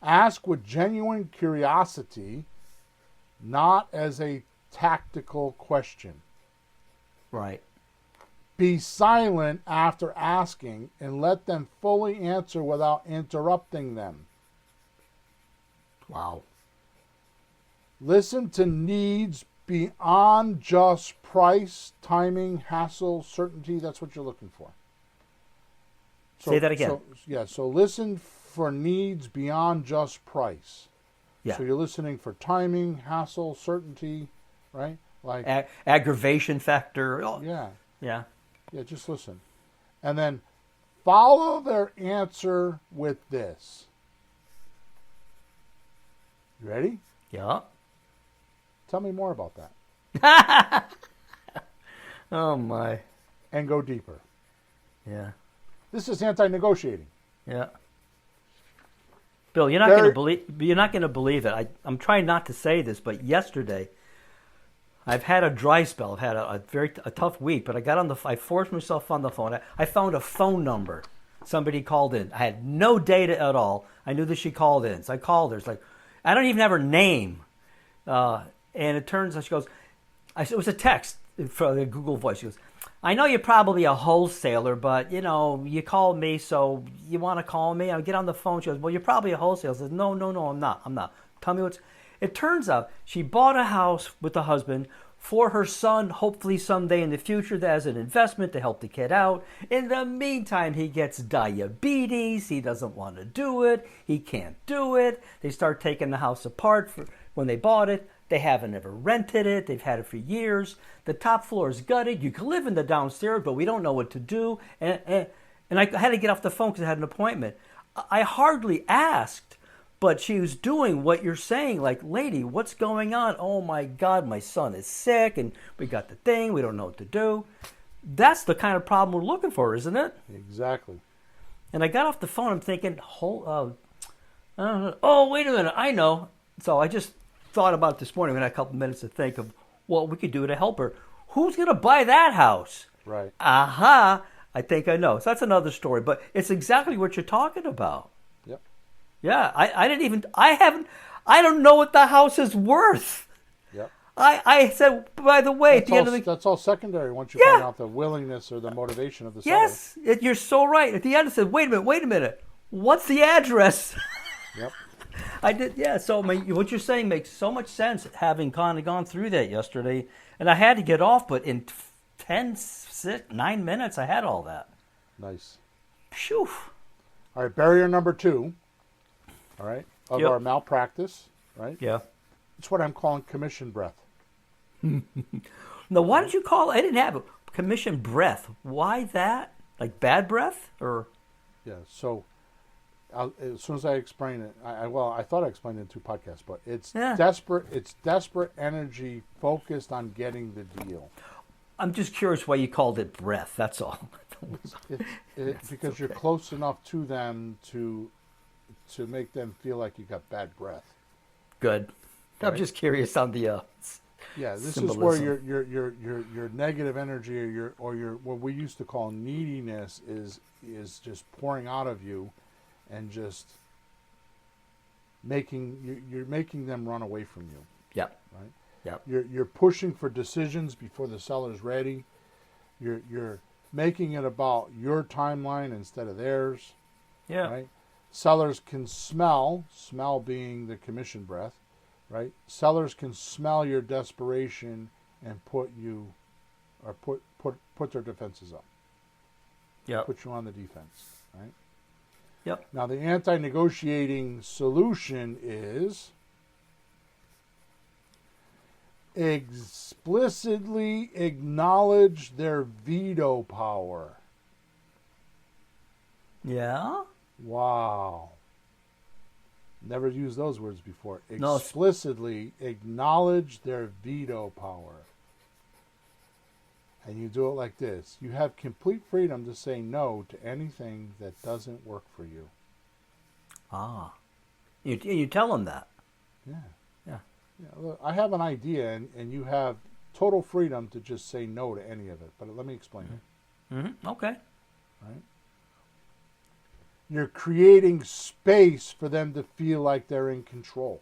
Speaker 2: Ask with genuine curiosity, not as a tactical question.
Speaker 3: Right.
Speaker 2: Be silent after asking and let them fully answer without interrupting them.
Speaker 3: Wow.
Speaker 2: Listen to needs beyond just price, timing, hassle, certainty. That's what you're looking for.
Speaker 3: Say that again.
Speaker 2: So listen for needs beyond just price.
Speaker 3: Yeah.
Speaker 2: So you're listening for timing, hassle, certainty, right? Like
Speaker 3: aggravation factor. Oh.
Speaker 2: Yeah.
Speaker 3: Yeah.
Speaker 2: Yeah, just listen. And then follow their answer with this. You ready?
Speaker 3: Yeah.
Speaker 2: Tell me more about that.
Speaker 3: Oh, my.
Speaker 2: And go deeper.
Speaker 3: Yeah.
Speaker 2: This is anti-negotiating.
Speaker 3: Yeah. Bill, you're not going to believe it. I'm trying not to say this, but yesterday I've had a dry spell. I've had a tough week, but I forced myself on the phone. I found a phone number. Somebody called in. I had no data at all. I knew that she called in. So I called her. It's like, I don't even have her name. And it turns out she goes, it was a text from the Google Voice. She goes, I know you're probably a wholesaler, but, you called me, so you want to call me? I'll get on the phone. She goes, well, you're probably a wholesaler. I said, no, I'm not. Tell me It turns out she bought a house with the husband for her son, hopefully someday in the future, as an investment to help the kid out. In the meantime, he gets diabetes. He doesn't want to do it. He can't do it. They start taking the house apart when they bought it. They haven't ever rented it. They've had it for years. The top floor is gutted. You can live in the downstairs, but we don't know what to do. And I had to get off the phone because I had an appointment. I hardly asked, but she was doing what you're saying. Like, lady, what's going on? Oh, my God, my son is sick, and we got the thing. We don't know what to do. That's the kind of problem we're looking for, isn't it?
Speaker 2: Exactly.
Speaker 3: And I got off the phone. I'm thinking, oh, wait a minute. I know. So I just thought about it this morning. We had a couple minutes to think of what we could do to help her. Who's going to buy that house?
Speaker 2: Right.
Speaker 3: Aha. I think I know. So that's another story, but it's exactly what you're talking about.
Speaker 2: Yep.
Speaker 3: Yeah, I don't know what the house is worth.
Speaker 2: Yep.
Speaker 3: I said, by the way, at the end of the...
Speaker 2: That's all secondary once you find out the willingness or the motivation of the seller.
Speaker 3: Yes, you're so right. At the end, I said, wait a minute. What's the address?
Speaker 2: Yep.
Speaker 3: I did, yeah. So what you're saying makes so much sense, having kind of gone through that yesterday. And I had to get off, but in 9 minutes, I had all that.
Speaker 2: Nice.
Speaker 3: Phew.
Speaker 2: All right, barrier number 2, all right, of our malpractice, right?
Speaker 3: Yeah.
Speaker 2: It's what I'm calling commission breath.
Speaker 3: Now, why did you call it? I didn't have it. Commission breath. Why that? Like bad breath? Or?
Speaker 2: Yeah, so as soon as I explain it, I thought I explained it in 2 podcasts, but it's desperate energy focused on getting the deal.
Speaker 3: I'm just curious why you called it breath, that's all.
Speaker 2: Because you're close enough to them to make them feel like you got bad breath.
Speaker 3: Good.
Speaker 2: Right?
Speaker 3: I'm just curious on the
Speaker 2: this
Speaker 3: symbolism.
Speaker 2: is where your negative energy or your what we used to call neediness is just pouring out of you, and just you're making them run away from you.
Speaker 3: Yep.
Speaker 2: Right.
Speaker 3: Yep.
Speaker 2: You're pushing for decisions before the seller's ready. You're making it about your timeline instead of theirs.
Speaker 3: Yeah.
Speaker 2: Right. Sellers can smell being the commission breath, right? Sellers can smell your desperation and put their defenses up.
Speaker 3: Yep.
Speaker 2: Put you on the defense, right?
Speaker 3: Yep.
Speaker 2: Now the anti-negotiating solution is explicitly acknowledge their veto power.
Speaker 3: Yeah.
Speaker 2: Wow. Never used those words before.
Speaker 3: No.
Speaker 2: Explicitly acknowledge their veto power. And you do it like this. You have complete freedom to say no to anything that doesn't work for you.
Speaker 3: Ah. You tell them that.
Speaker 2: Yeah.
Speaker 3: Yeah.
Speaker 2: Look, I have an idea, and you have total freedom to just say no to any of it. But let me explain it.
Speaker 3: Mm-hmm. Okay.
Speaker 2: Right? You're creating space for them to feel like they're in control.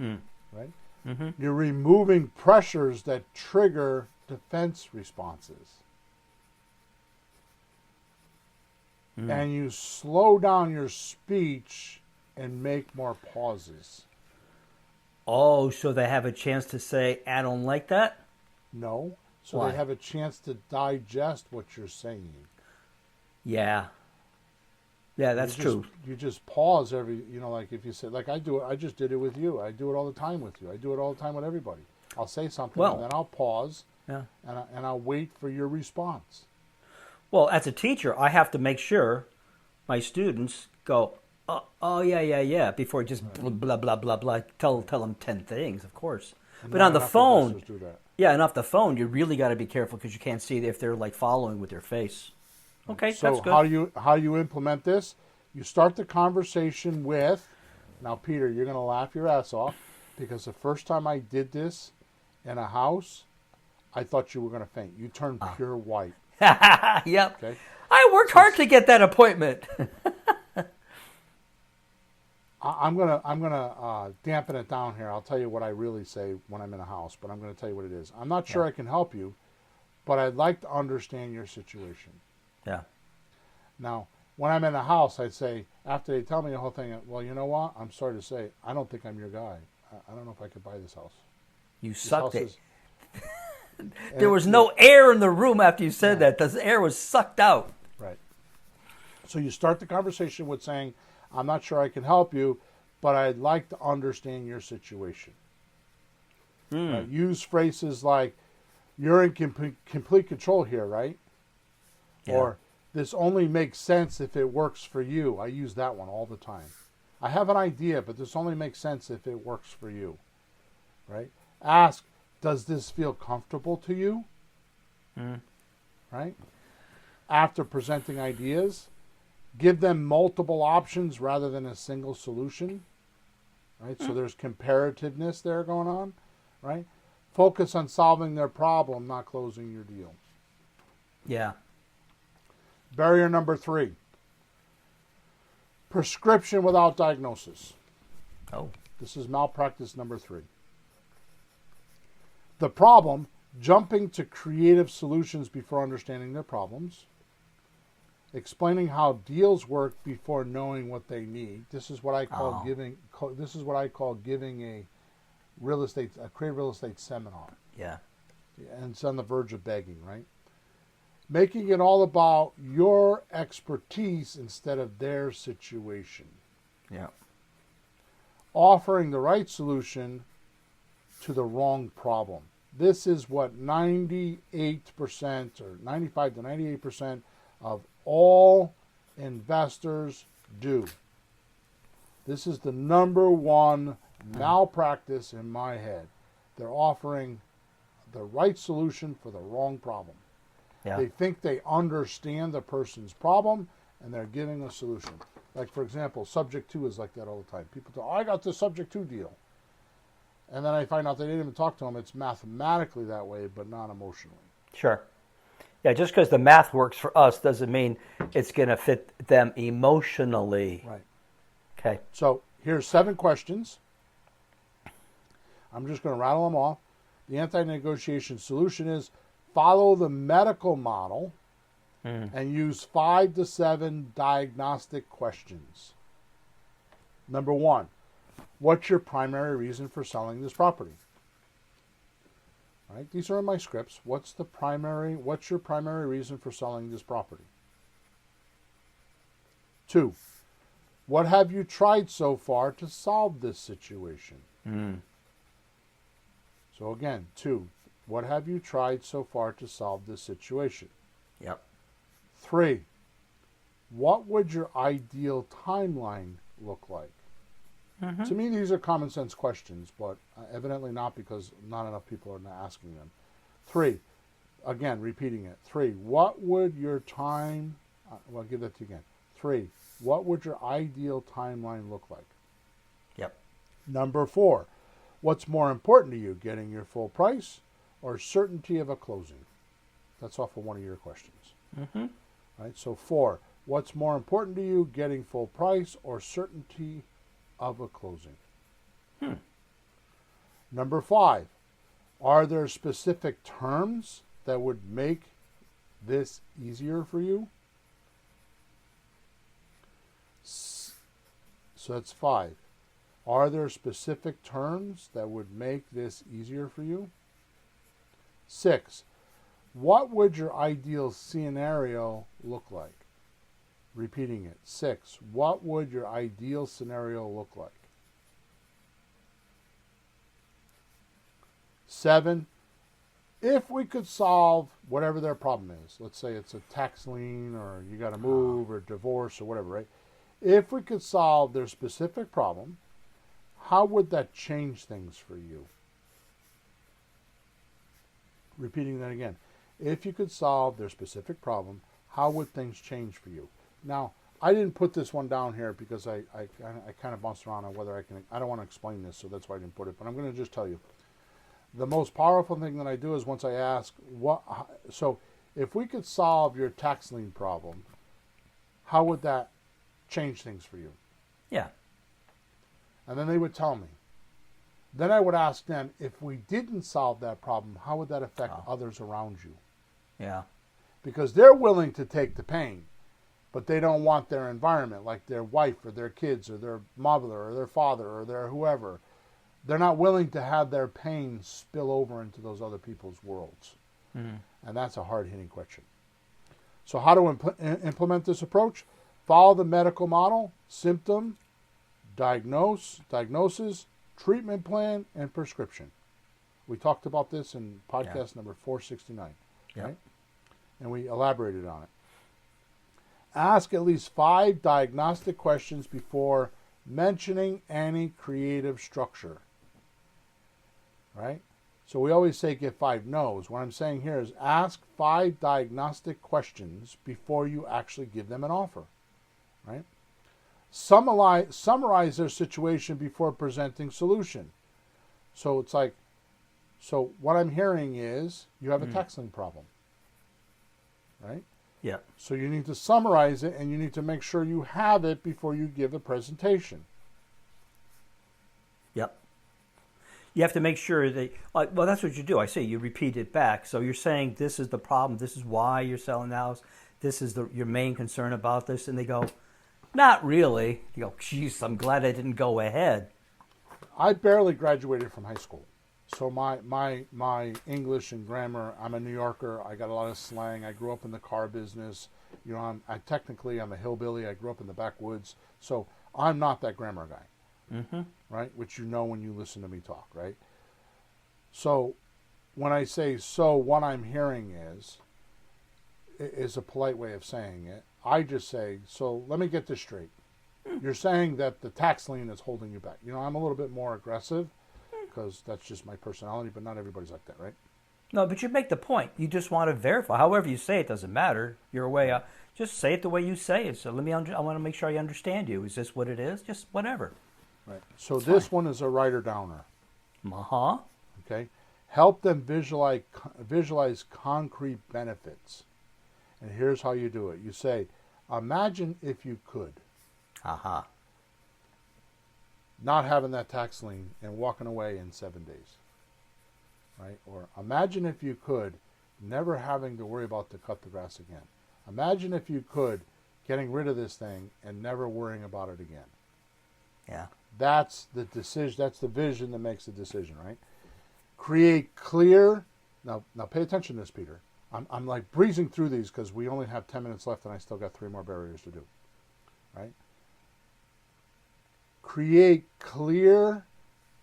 Speaker 2: Right?
Speaker 3: Mm-hmm.
Speaker 2: You're removing pressures that trigger defense responses. And you slow down your speech and make more pauses.
Speaker 3: Oh, so they have a chance to say, I don't like that?
Speaker 2: No. So
Speaker 3: Why?
Speaker 2: they have a chance to digest what you're saying.
Speaker 3: Yeah. Yeah, that's true.
Speaker 2: You just pause like if you say, like I do it, I just did it with you. I do it all the time with you. I do it all the time with everybody. I'll say something and then I'll pause and I'll wait for your response.
Speaker 3: Well, as a teacher, I have to make sure my students go, oh yeah, before just blah, blah, blah, blah. Tell them 10 things, of course. But on the phone, and off the phone, you really got to be careful because you can't see if they're like following with their face. Okay,
Speaker 2: so
Speaker 3: that's good.
Speaker 2: how do you implement this? You start the conversation with, now Peter, you're going to laugh your ass off because the first time I did this in a house, I thought you were going to faint. You turned pure white.
Speaker 3: Yep. Okay. I worked hard to get that appointment.
Speaker 2: I'm gonna dampen it down here. I'll tell you what I really say when I'm in a house, but I'm going to tell you what it is. I'm not sure I can help you, but I'd like to understand your situation.
Speaker 3: Yeah.
Speaker 2: Now, when I'm in a house, I'd say, after they tell me the whole thing, well, you know what? I'm sorry to say, I don't think I'm your guy. I don't know if I could buy this house.
Speaker 3: You sucked it. There was no air in the room after you said that. The air was sucked out.
Speaker 2: Right. So you start the conversation with saying, I'm not sure I can help you, but I'd like to understand your situation. Use phrases like, you're in complete control here, right? Yeah. Or, this only makes sense if it works for you. I use that one all the time. I have an idea, but this only makes sense if it works for you. Right? Ask, does this feel comfortable to you? Right? After presenting ideas, give them multiple options rather than a single solution. Right? So there's comparativeness there going on. Right? Focus on solving their problem, not closing your deal.
Speaker 3: Yeah.
Speaker 2: Barrier number 3. Prescription without diagnosis.
Speaker 3: Oh.
Speaker 2: This is malpractice number 3. The problem, jumping to creative solutions before understanding their problems. Explaining how deals work before knowing what they need. This is what I call giving. This is what I call giving a creative real estate seminar.
Speaker 3: Yeah.
Speaker 2: And it's on the verge of begging, right? Making it all about your expertise instead of their situation.
Speaker 3: Yeah.
Speaker 2: Offering the right solution to the wrong problem. This is what 98% or 95 to 98% of all investors do. This is the number one malpractice in my head. They're offering the right solution for the wrong problem.
Speaker 3: Yeah.
Speaker 2: They think they understand the person's problem, and they're giving a solution. Like, for example, subject to is like that all the time. People tell, I got the subject to deal. And then I find out they didn't even talk to them. It's mathematically that way, but not emotionally.
Speaker 3: Sure. Yeah, just because the math works for us doesn't mean it's going to fit them emotionally.
Speaker 2: Right.
Speaker 3: Okay.
Speaker 2: So here's 7 questions. I'm just going to rattle them off. The anti-negotiation solution is follow the medical model and use 5 to 7 diagnostic questions. Number 1, what's your primary reason for selling this property? Right? These are in my scripts. What's your primary reason for selling this property? 2, what have you tried so far to solve this situation? So again, 2, what have you tried so far to solve this situation?
Speaker 3: Yep.
Speaker 2: 3, what would your ideal timeline look like? To me, these are common sense questions, but evidently not, because not enough people are asking them. 3, again, repeating it. 3, what would your time, well, I'll give that to you again. 3, what would your ideal timeline look like?
Speaker 3: Yep.
Speaker 2: Number 4, what's more important to you, getting your full price or certainty of a closing? That's off of one of your questions. Right, so 4, what's more important to you, getting full price or certainty of a closing? Number 5, are there specific terms that would make this easier for you? So that's 5. Are there specific terms that would make this easier for you? 6, what would your ideal scenario look like? Repeating it. 6, what would your ideal scenario look like? 7, if we could solve whatever their problem is, let's say it's a tax lien or you got to move or divorce or whatever, right? If we could solve their specific problem, how would that change things for you? Repeating that again. If you could solve their specific problem, how would things change for you? Now, I didn't put this one down here because I kind of bounced around on whether I don't want to explain this, so that's why I didn't put it. But I'm going to just tell you. The most powerful thing that I do is once I ask, so if we could solve your tax lien problem, how would that change things for you?
Speaker 3: Yeah.
Speaker 2: And then they would tell me. Then I would ask them, if we didn't solve that problem, how would that affect others around you?
Speaker 3: Yeah.
Speaker 2: Because they're willing to take the pain, but they don't want their environment, like their wife or their kids or their mother or their father or their whoever. They're not willing to have their pain spill over into those other people's worlds. And that's a hard-hitting question. So how to implement this approach? Follow the medical model, symptom, diagnosis, treatment plan, and prescription. We talked about this in podcast number 469. Right? And we elaborated on it. Ask at least 5 diagnostic questions before mentioning any creative structure. Right? So we always say get 5 no's. What I'm saying here is ask 5 diagnostic questions before you actually give them an offer. Right? Summarize their situation before presenting solution. So it's like, so what I'm hearing is you have a tax lien problem. right?
Speaker 3: Yeah.
Speaker 2: So you need to summarize it, and you need to make sure you have it before you give a presentation.
Speaker 3: Yep. You have to make sure that, well, that's what you do. I say you repeat it back. So you're saying this is the problem. This is why you're selling the house. This is your main concern about this. And they go, not really. You go, geez, I'm glad I didn't go ahead.
Speaker 2: I barely graduated from high school. So my English and grammar, I'm a New Yorker. I got a lot of slang. I grew up in the car business. You know, I'm a hillbilly. I grew up in the backwoods. So I'm not that grammar guy, right? Which you know when you listen to me talk, right? So when I say so, what I'm hearing is a polite way of saying it. I just say, so let me get this straight. You're saying that the tax lien is holding you back. You know, I'm a little bit more aggressive because that's just my personality, but not everybody's like that, right?
Speaker 3: No, but you make the point. You just want to verify. However you say it doesn't matter. Your way, just say it the way you say it. So I want to make sure I understand you. Is this what it is? Just whatever.
Speaker 2: Right. So this one is a writer-downer.
Speaker 3: Uh-huh.
Speaker 2: Okay. Help them visualize concrete benefits. And here's how you do it. You say, imagine if you could.
Speaker 3: Uh-huh.
Speaker 2: Not having that tax lien and walking away in 7 days. Right? Or imagine if you could never having to worry about to cut the grass again. Imagine if you could getting rid of this thing and never worrying about it again.
Speaker 3: Yeah.
Speaker 2: That's the decision. That's the vision that makes the decision, right? Create clear. Now pay attention to this, Peter. I'm like breezing through these because we only have 10 minutes left and I still got 3 more barriers to do. Right? Create clear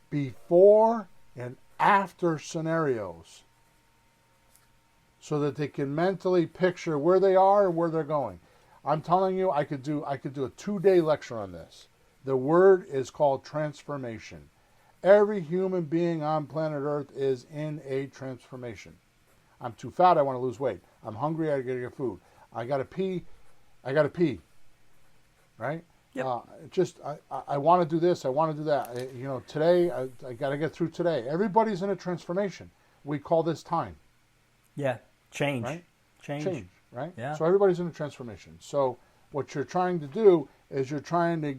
Speaker 2: before and after scenarios so that they can mentally picture where they are and where they're going. I'm telling you, I could do a 2-day lecture on this. The word is called transformation. Every human being on planet Earth is in a transformation. I'm too fat, I want to lose weight. I'm hungry, I gotta get food. I gotta pee, right?
Speaker 3: Yep.
Speaker 2: I want to do this, I want to do that. You know, today, I got to get through today. Everybody's in a transformation. We call this time.
Speaker 3: Yeah. Change.
Speaker 2: Right?
Speaker 3: Change.
Speaker 2: Right?
Speaker 3: Yeah.
Speaker 2: So everybody's in a transformation. So what you're trying to do is you're trying to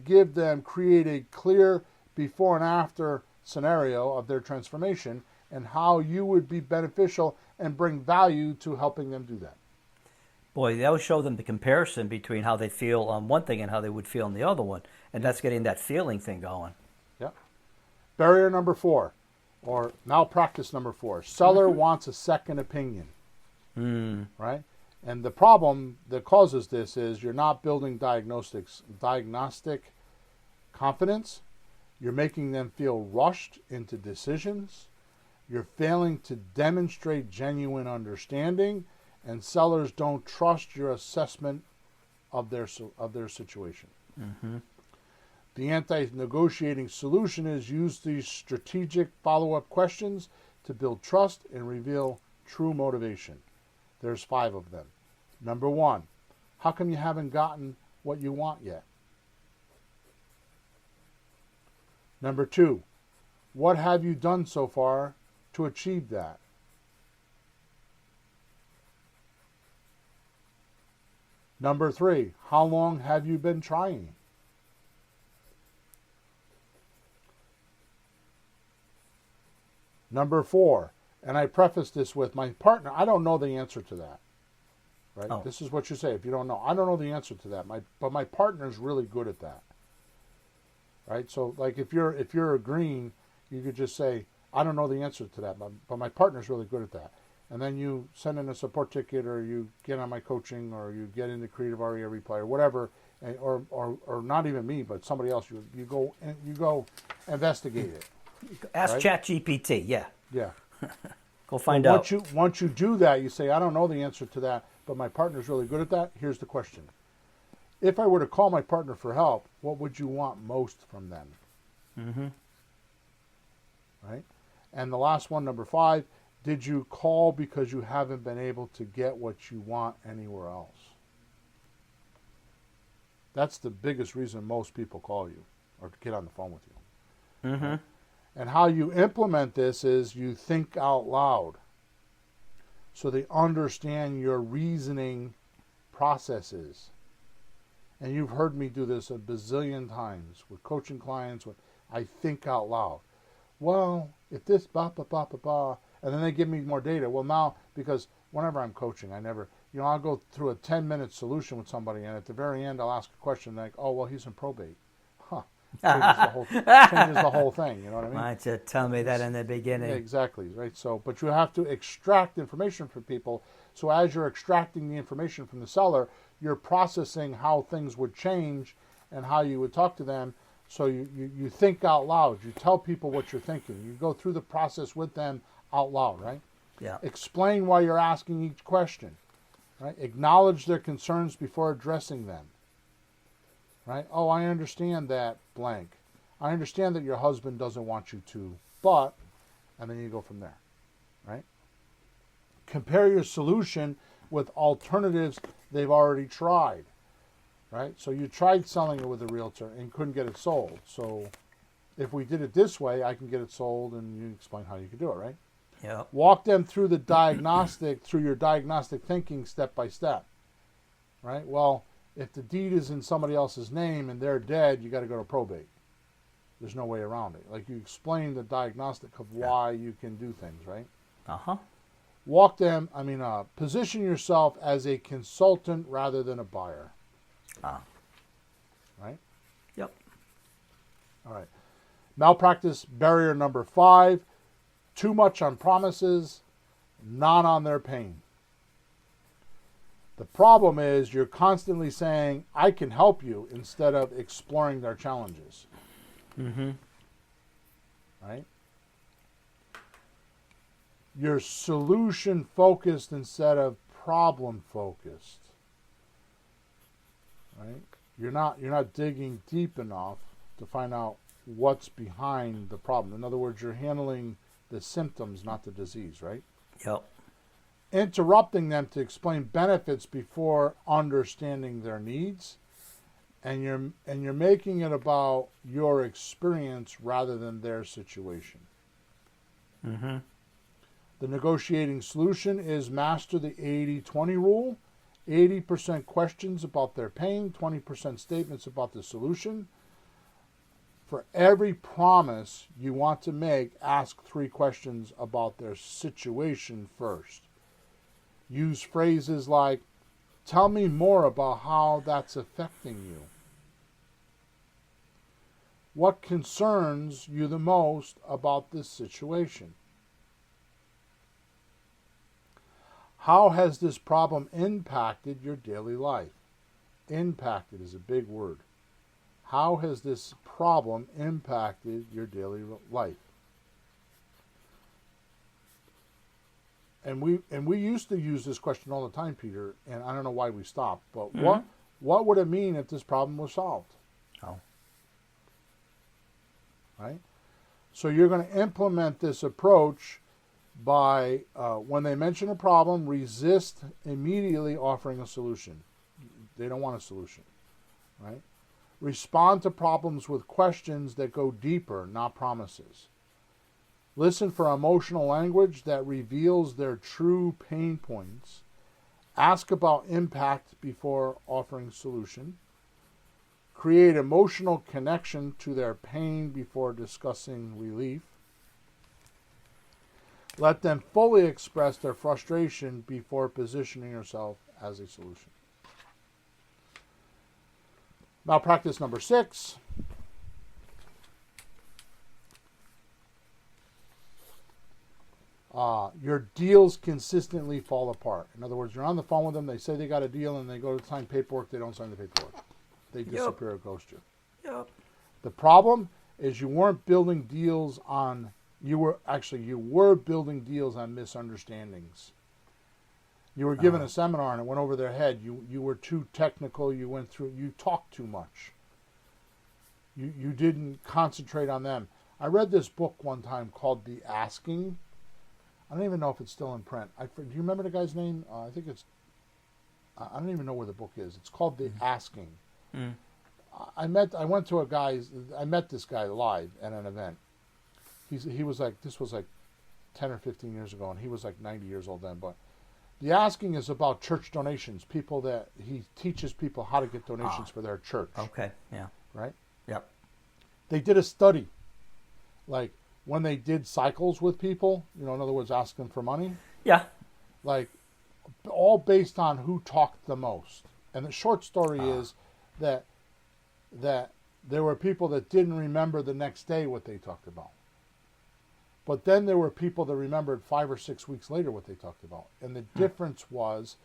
Speaker 2: create a clear before and after scenario of their transformation and how you would be beneficial and bring value to helping them do that.
Speaker 3: Boy, that would show them the comparison between how they feel on one thing and how they would feel on the other one. And that's getting that feeling thing going.
Speaker 2: Yeah. Barrier number 4, or malpractice number 4. Seller wants a second opinion. Right? And the problem that causes this is you're not building diagnostic confidence. You're making them feel rushed into decisions. You're failing to demonstrate genuine understanding. And sellers don't trust your assessment of their situation. The anti-negotiating solution is use these strategic follow-up questions to build trust and reveal true motivation. There's 5 of them. Number 1, how come you haven't gotten what you want yet? Number 2, what have you done so far to achieve that? Number 3, how long have you been trying? Number 4, and I preface this with my partner, I don't know the answer to that. Right?
Speaker 3: Oh.
Speaker 2: This is what you say if you don't know. I don't know the answer to that. But my partner's really good at that. Right? So like if you're agreeing, you could just say, I don't know the answer to that, but my partner's really good at that. And then you send in a support ticket, or you get on my coaching, or you get into Creative REA Replay, or whatever, or not even me, but somebody else. You go investigate it.
Speaker 3: Ask
Speaker 2: right?
Speaker 3: ChatGPT. Yeah.
Speaker 2: Yeah.
Speaker 3: Go find out.
Speaker 2: Once you do that, you say, I don't know the answer to that, but my partner's really good at that. Here's the question. If I were to call my partner for help, what would you want most from them? Right? And the last one, number 5, did you call because you haven't been able to get what you want anywhere else? That's the biggest reason most people call you or get on the phone with you.
Speaker 3: Mm-hmm.
Speaker 2: And how you implement this is you think out loud. so they understand your reasoning processes. And you've heard me do this a bazillion times with coaching clients when I think out loud. Well, if this, ba, ba, ba, ba, ba, and then they give me more data. Well, now, because whenever I'm coaching, I'll go through a 10-minute solution with somebody, and at the very end, I'll ask a question like, oh, well, he's in probate. Huh. Changes the whole thing, you know what I mean?
Speaker 3: Why don't you tell me that in the beginning?
Speaker 2: Yeah, exactly, right? So, but you have to extract information from people. So as you're extracting the information from the seller, you're processing how things would change and how you would talk to them. So you think out loud. You tell people what you're thinking. You go through the process with them out loud, right?
Speaker 3: Yeah.
Speaker 2: Explain why you're asking each question, right? Acknowledge their concerns before addressing them, right? Oh, I understand that blank. I understand that your husband doesn't want you to, but, and then you go from there, right? Compare your solution with alternatives they've already tried, right? So you tried selling it with a realtor and couldn't get it sold. So if we did it this way, I can get it sold, and you explain how you could do it, right?
Speaker 3: Yeah.
Speaker 2: Walk them through the through your diagnostic thinking step by step, right? Well, if the deed is in somebody else's name and they're dead, you got to go to probate. There's no way around it. Like, you explain the diagnostic of why you can do things, right?
Speaker 3: Uh-huh.
Speaker 2: Position yourself as a consultant rather than a buyer. Right?
Speaker 3: Yep.
Speaker 2: All right. Malpractice barrier number 5, too much on promises, not on their pain. The problem is you're constantly saying, I can help you, instead of exploring their challenges.
Speaker 3: Mm-hmm.
Speaker 2: Right? You're solution focused instead of problem focused. Right? You're not digging deep enough to find out what's behind the problem. In other words, you're handling the symptoms, not the disease, right?
Speaker 3: Yep.
Speaker 2: Interrupting them to explain benefits before understanding their needs, and you're making it about your experience rather than their situation.
Speaker 3: Mm-hmm.
Speaker 2: The negotiating solution is master the 80-20 rule. 80% questions about their pain, 20% statements about the solution. For every promise you want to make, ask 3 questions about their situation first. Use phrases like, tell me more about how that's affecting you. What concerns you the most about this situation? How has this problem impacted your daily life? Impacted is a big word. How has this problem impacted your daily life? And we used to use this question all the time, Peter, and I don't know why we stopped, but what would it mean if this problem was solved?
Speaker 3: Oh.
Speaker 2: Right? So you're going to implement this approach by, when they mention a problem, resist immediately offering a solution. They don't want a solution, right? Respond to problems with questions that go deeper, not promises. Listen for emotional language that reveals their true pain points. Ask about impact before offering solution. Create emotional connection to their pain before discussing relief. Let them fully express their frustration before positioning yourself as a solution. Malpractice number 6. Your deals consistently fall apart. In other words, you're on the phone with them, they say they got a deal, and they go to sign paperwork, they don't sign the paperwork. They disappear or ghost you.
Speaker 3: Yep.
Speaker 2: The problem is you weren't building deals on, you were building deals on misunderstandings. You were given a seminar and it went over their head. You were too technical, you talked too much. You didn't concentrate on them. I read this book one time called The Asking. I don't even know if it's still in print. Do you remember the guy's name? I think it's, I don't even know where the book is. It's called The Asking. Mm. I met this guy live at an event. He was like, this was like 10 or 15 years ago, and he was like 90 years old then, but The asking is about church donations. People that he teaches people how to get donations for their church.
Speaker 3: Okay. Yeah.
Speaker 2: Right?
Speaker 3: Yep.
Speaker 2: They did a study, like when they did cycles with people, in other words, asking for money,
Speaker 3: Yeah.
Speaker 2: like all based on who talked the most. And the short story is that there were people that didn't remember the next day what they talked about. But then there were people that remembered 5 or 6 weeks later what they talked about. And the difference was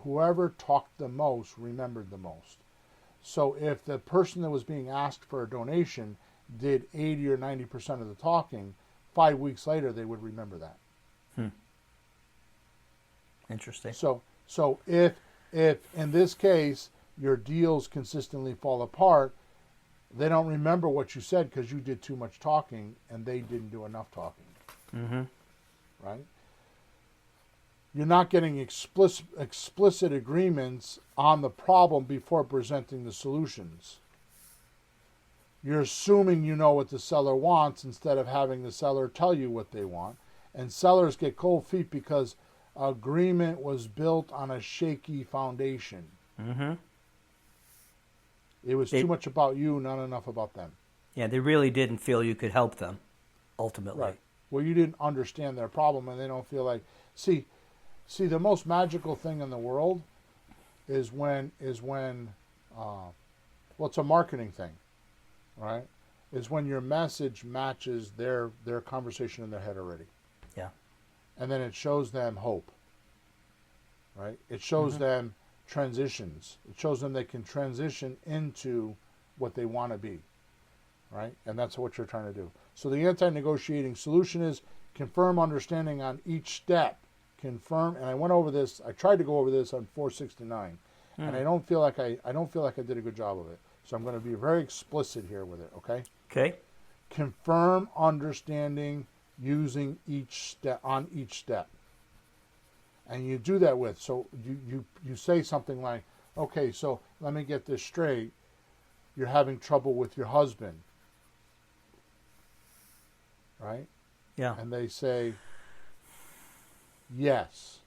Speaker 2: whoever talked the most remembered the most. So if the person that was being asked for a donation did 80 or 90% of the talking, 5 weeks later they would remember that.
Speaker 3: Interesting.
Speaker 2: So if in this case your deals consistently fall apart, they don't remember what you said because you did too much talking and they didn't do enough talking.
Speaker 3: Mm-hmm.
Speaker 2: Right? You're not getting explicit agreements on the problem before presenting the solutions. You're assuming you know what the seller wants instead of having the seller tell you what they want. And sellers get cold feet because agreement was built on a shaky foundation.
Speaker 3: Mm-hmm.
Speaker 2: It was too much about you, not enough about them.
Speaker 3: Yeah, they really didn't feel you could help them, ultimately.
Speaker 2: Right. Well, you didn't understand their problem, and they don't feel like... See, the most magical thing in the world is when well, it's a marketing thing, right? Is when your message matches their conversation in their head already.
Speaker 3: Yeah.
Speaker 2: And then it shows them hope, right? It shows them transitions. It shows them they can transition into what they want to be, right? And that's what you're trying to do. So the anti-negotiating solution is confirm understanding on each step. Confirm, and I went over this. I tried to go over this on 469, and I don't feel like I did a good job of it. So I'm going to be very explicit here with it. Okay.
Speaker 3: Okay.
Speaker 2: Confirm understanding using each step. And you do that with, so you say something like, okay, so let me get this straight. You're having trouble with your husband, right?
Speaker 3: Yeah.
Speaker 2: And they say, yes.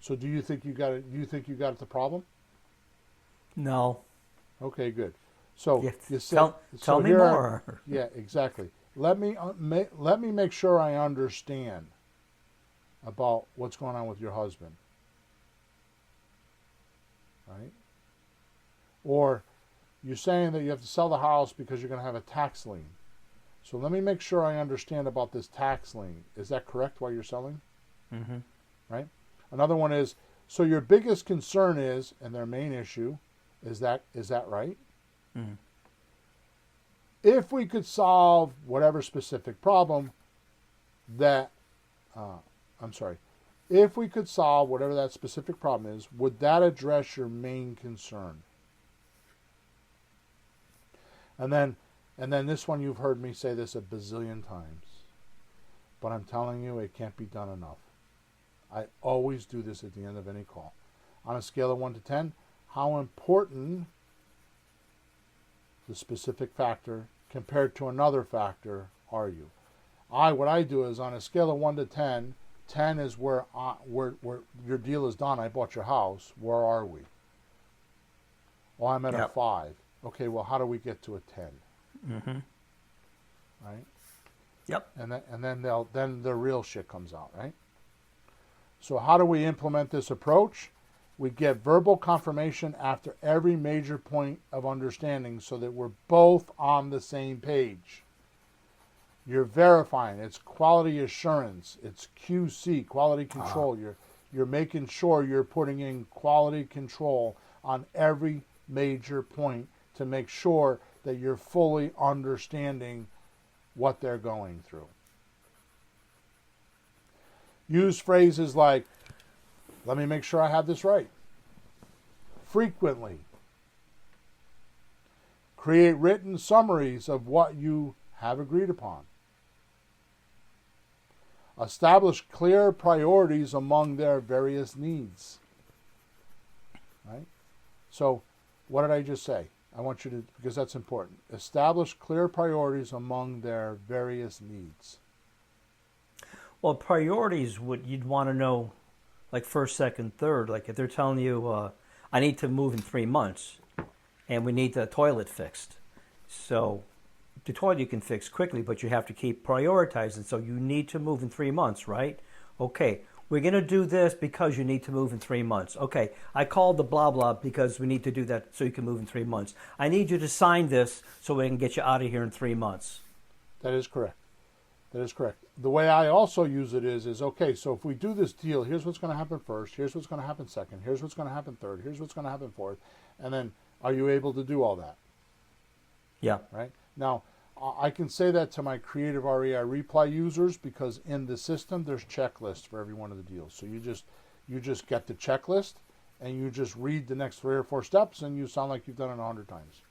Speaker 2: So do you think you got it? Do you think you got the problem?
Speaker 3: No.
Speaker 2: Okay, good. So you say,
Speaker 3: tell me more.
Speaker 2: Yeah, exactly. Let me make sure I understand about what's going on with your husband, right? Or you're saying that you have to sell the house because you're going to have a tax lien. So let me make sure I understand about this tax lien. Is that correct while you're selling?
Speaker 3: Mm-hmm.
Speaker 2: Right? Another one is, so your biggest concern is, and their main issue, is that right?
Speaker 3: Mm-hmm.
Speaker 2: If we could solve whatever specific problem if we could solve whatever that specific problem is, would that address your main concern? And then this one, you've heard me say this a bazillion times, but I'm telling you, it can't be done enough. I always do this at the end of any call. On a scale of 1 to 10, how important the specific factor compared to another factor are you? What I do is on a scale of 1 to 10, 10 is where your deal is done. I bought your house. Where are we? Well, I'm at a 5. Okay, well, how do we get to a 10?
Speaker 3: Mm-hmm.
Speaker 2: Right?
Speaker 3: Yep.
Speaker 2: And then the real shit comes out, right? So how do we implement this approach? We get verbal confirmation after every major point of understanding so that we're both on the same page. You're verifying. It's quality assurance. It's QC, quality control. You're making sure you're putting in quality control on every major point to make sure that you're fully understanding what they're going through. Use phrases like, let me make sure I have this right. Frequently. Create written summaries of what you have agreed upon. Establish clear priorities among their various needs. Right? So, what did I just say? I want you to, because that's important. Establish clear priorities among their various needs.
Speaker 3: Well, priorities, you'd want to know like first, second, third. Like if they're telling you, I need to move in 3 months, and we need the toilet fixed. So the toilet you can fix quickly, but you have to keep prioritizing. So you need to move in 3 months, right? Okay, we're going to do this because you need to move in 3 months. Okay, I called the blah blah because we need to do that so you can move in 3 months. I need you to sign this so we can get you out of here in 3 months.
Speaker 2: That is correct. That is correct. The way I also use it is okay, so if we do this deal, here's what's going to happen first, here's what's going to happen second, here's what's going to happen third, here's what's going to happen fourth, and then are you able to do all that?
Speaker 3: Yeah.
Speaker 2: Right? Now, I can say that to my Creative REI Reply users because in the system there's checklists for every one of the deals. So you just get the checklist and you just read the next 3 or 4 steps and you sound like you've done it 100 times.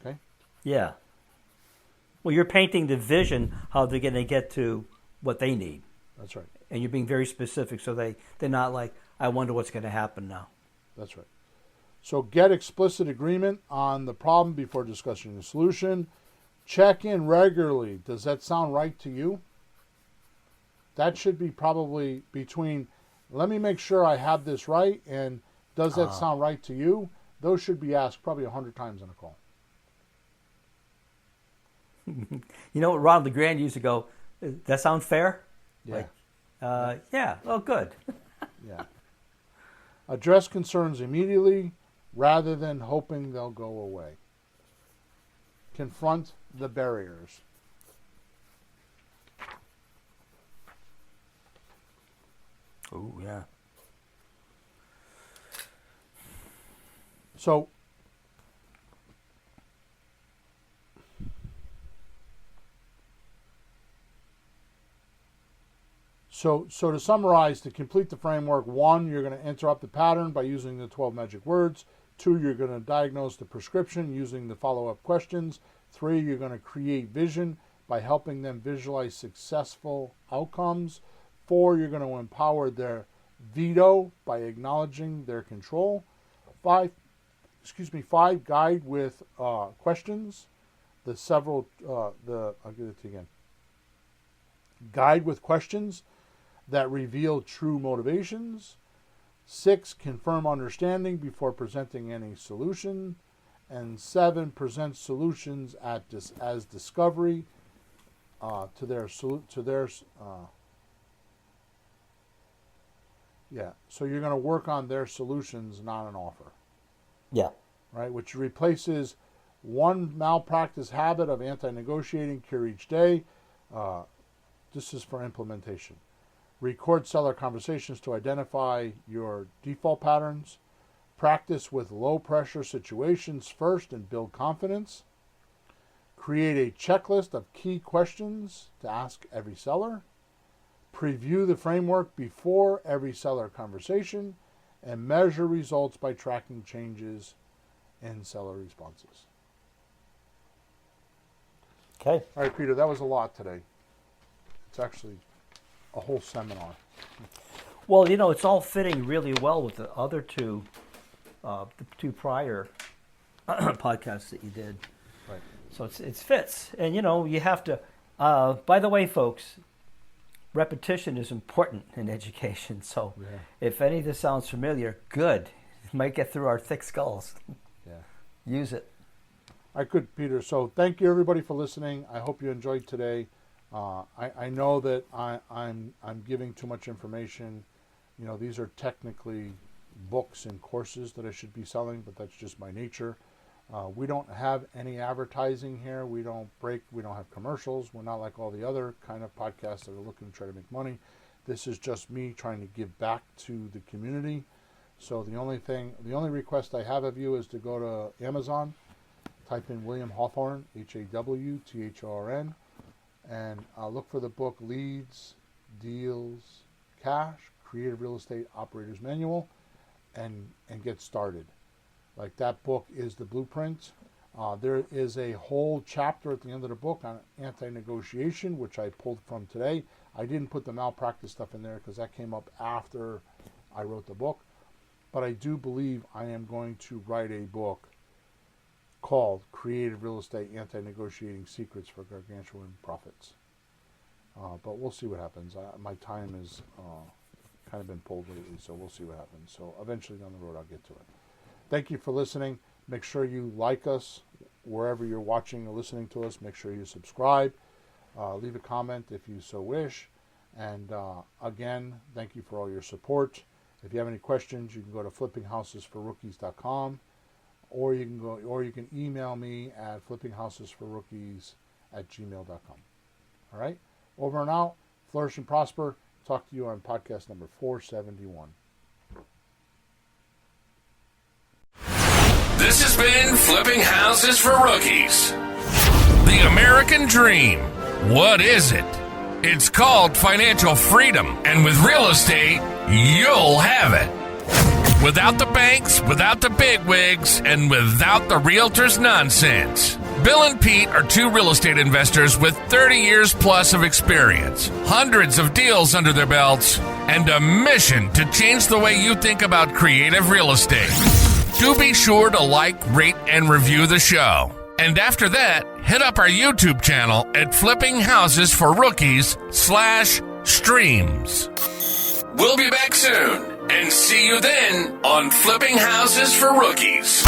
Speaker 2: Okay?
Speaker 3: Yeah. Well, you're painting the vision how they're going to get to what they need.
Speaker 2: That's right.
Speaker 3: And you're being very specific so they're not like, I wonder what's going to happen now.
Speaker 2: That's right. So get explicit agreement on the problem before discussing the solution. Check in regularly. Does that sound right to you? That should be probably between, let me make sure I have this right, and does that sound right to you? Those should be asked probably 100 times on a call.
Speaker 3: You know what Ronald LeGrand used to go, that sound fair?
Speaker 2: Yeah.
Speaker 3: Like, yeah, oh, good.
Speaker 2: Yeah. Address concerns immediately rather than hoping they'll go away. Confront the barriers.
Speaker 3: Oh, yeah.
Speaker 2: So to summarize, to complete the framework, 1, you're going to interrupt the pattern by using the 12 magic words. 2, you're going to diagnose the prescription using the follow-up questions. 3, you're going to create vision by helping them visualize successful outcomes. 4, you're going to empower their veto by acknowledging their control. 5, guide with questions. I'll give it to you again. Guide with questions that reveal true motivations. 6, confirm understanding before presenting any solution. And 7, present solutions as discovery to their. So you're going to work on their solutions, not an offer.
Speaker 3: Yeah.
Speaker 2: Right, which replaces one malpractice habit of anti-negotiating, cure each day. This is for implementation. Record seller conversations to identify your default patterns. Practice with low-pressure situations first and build confidence. Create a checklist of key questions to ask every seller. Preview the framework before every seller conversation. And measure results by tracking changes in seller responses.
Speaker 3: Okay.
Speaker 2: All right, Peter, that was a lot today. It's actually a whole seminar.
Speaker 3: Well, it's all fitting really well with the other two, the 2 prior podcasts that you did.
Speaker 2: Right.
Speaker 3: So it fits. And, you have to, by the way, folks, repetition is important in education. So if any of this sounds familiar, good. It might get through our thick skulls.
Speaker 2: Yeah.
Speaker 3: Use it.
Speaker 2: I could, Peter. So thank you, everybody, for listening. I hope you enjoyed today. I know that I'm giving too much information. These are technically books and courses that I should be selling, but that's just my nature. We don't have any advertising here. We don't have commercials. We're not like all the other kind of podcasts that are looking to try to make money. This is just me trying to give back to the community. So the only request I have of you is to go to Amazon, type in William Hawthorne, Hawthorn, and look for the book Leads, Deals, Cash, Creative Real Estate Operators Manual, and get started. Like, that book is the blueprint. There is a whole chapter at the end of the book on anti-negotiation, which I pulled from today. I didn't put the malpractice stuff in there because that came up after I wrote the book. But I do believe I am going to write a book called Creative Real Estate Anti-Negotiating Secrets for Gargantuan Profits. But we'll see what happens. My time is kind of been pulled lately, so we'll see what happens. So eventually down the road, I'll get to it. Thank you for listening. Make sure you like us wherever you're watching or listening to us. Make sure you subscribe. Leave a comment if you so wish. And again, thank you for all your support. If you have any questions, you can go to flippinghousesforrookies.com, or you can email me at flippinghousesforrookies@gmail.com. All right? Over and out. Flourish and prosper. Talk to you on podcast number 471.
Speaker 1: This has been Flipping Houses for Rookies. The American Dream. What is it? It's called financial freedom, and with real estate, you'll have it. Without the banks, without the bigwigs, and without the realtors' nonsense. Bill and Pete are two real estate investors with 30 years plus of experience, hundreds of deals under their belts, and a mission to change the way you think about creative real estate. Do be sure to like, rate, and review the show. And after that, hit up our YouTube channel at Flipping Houses for Rookies /streams. We'll be back soon, and see you then on Flipping Houses for Rookies.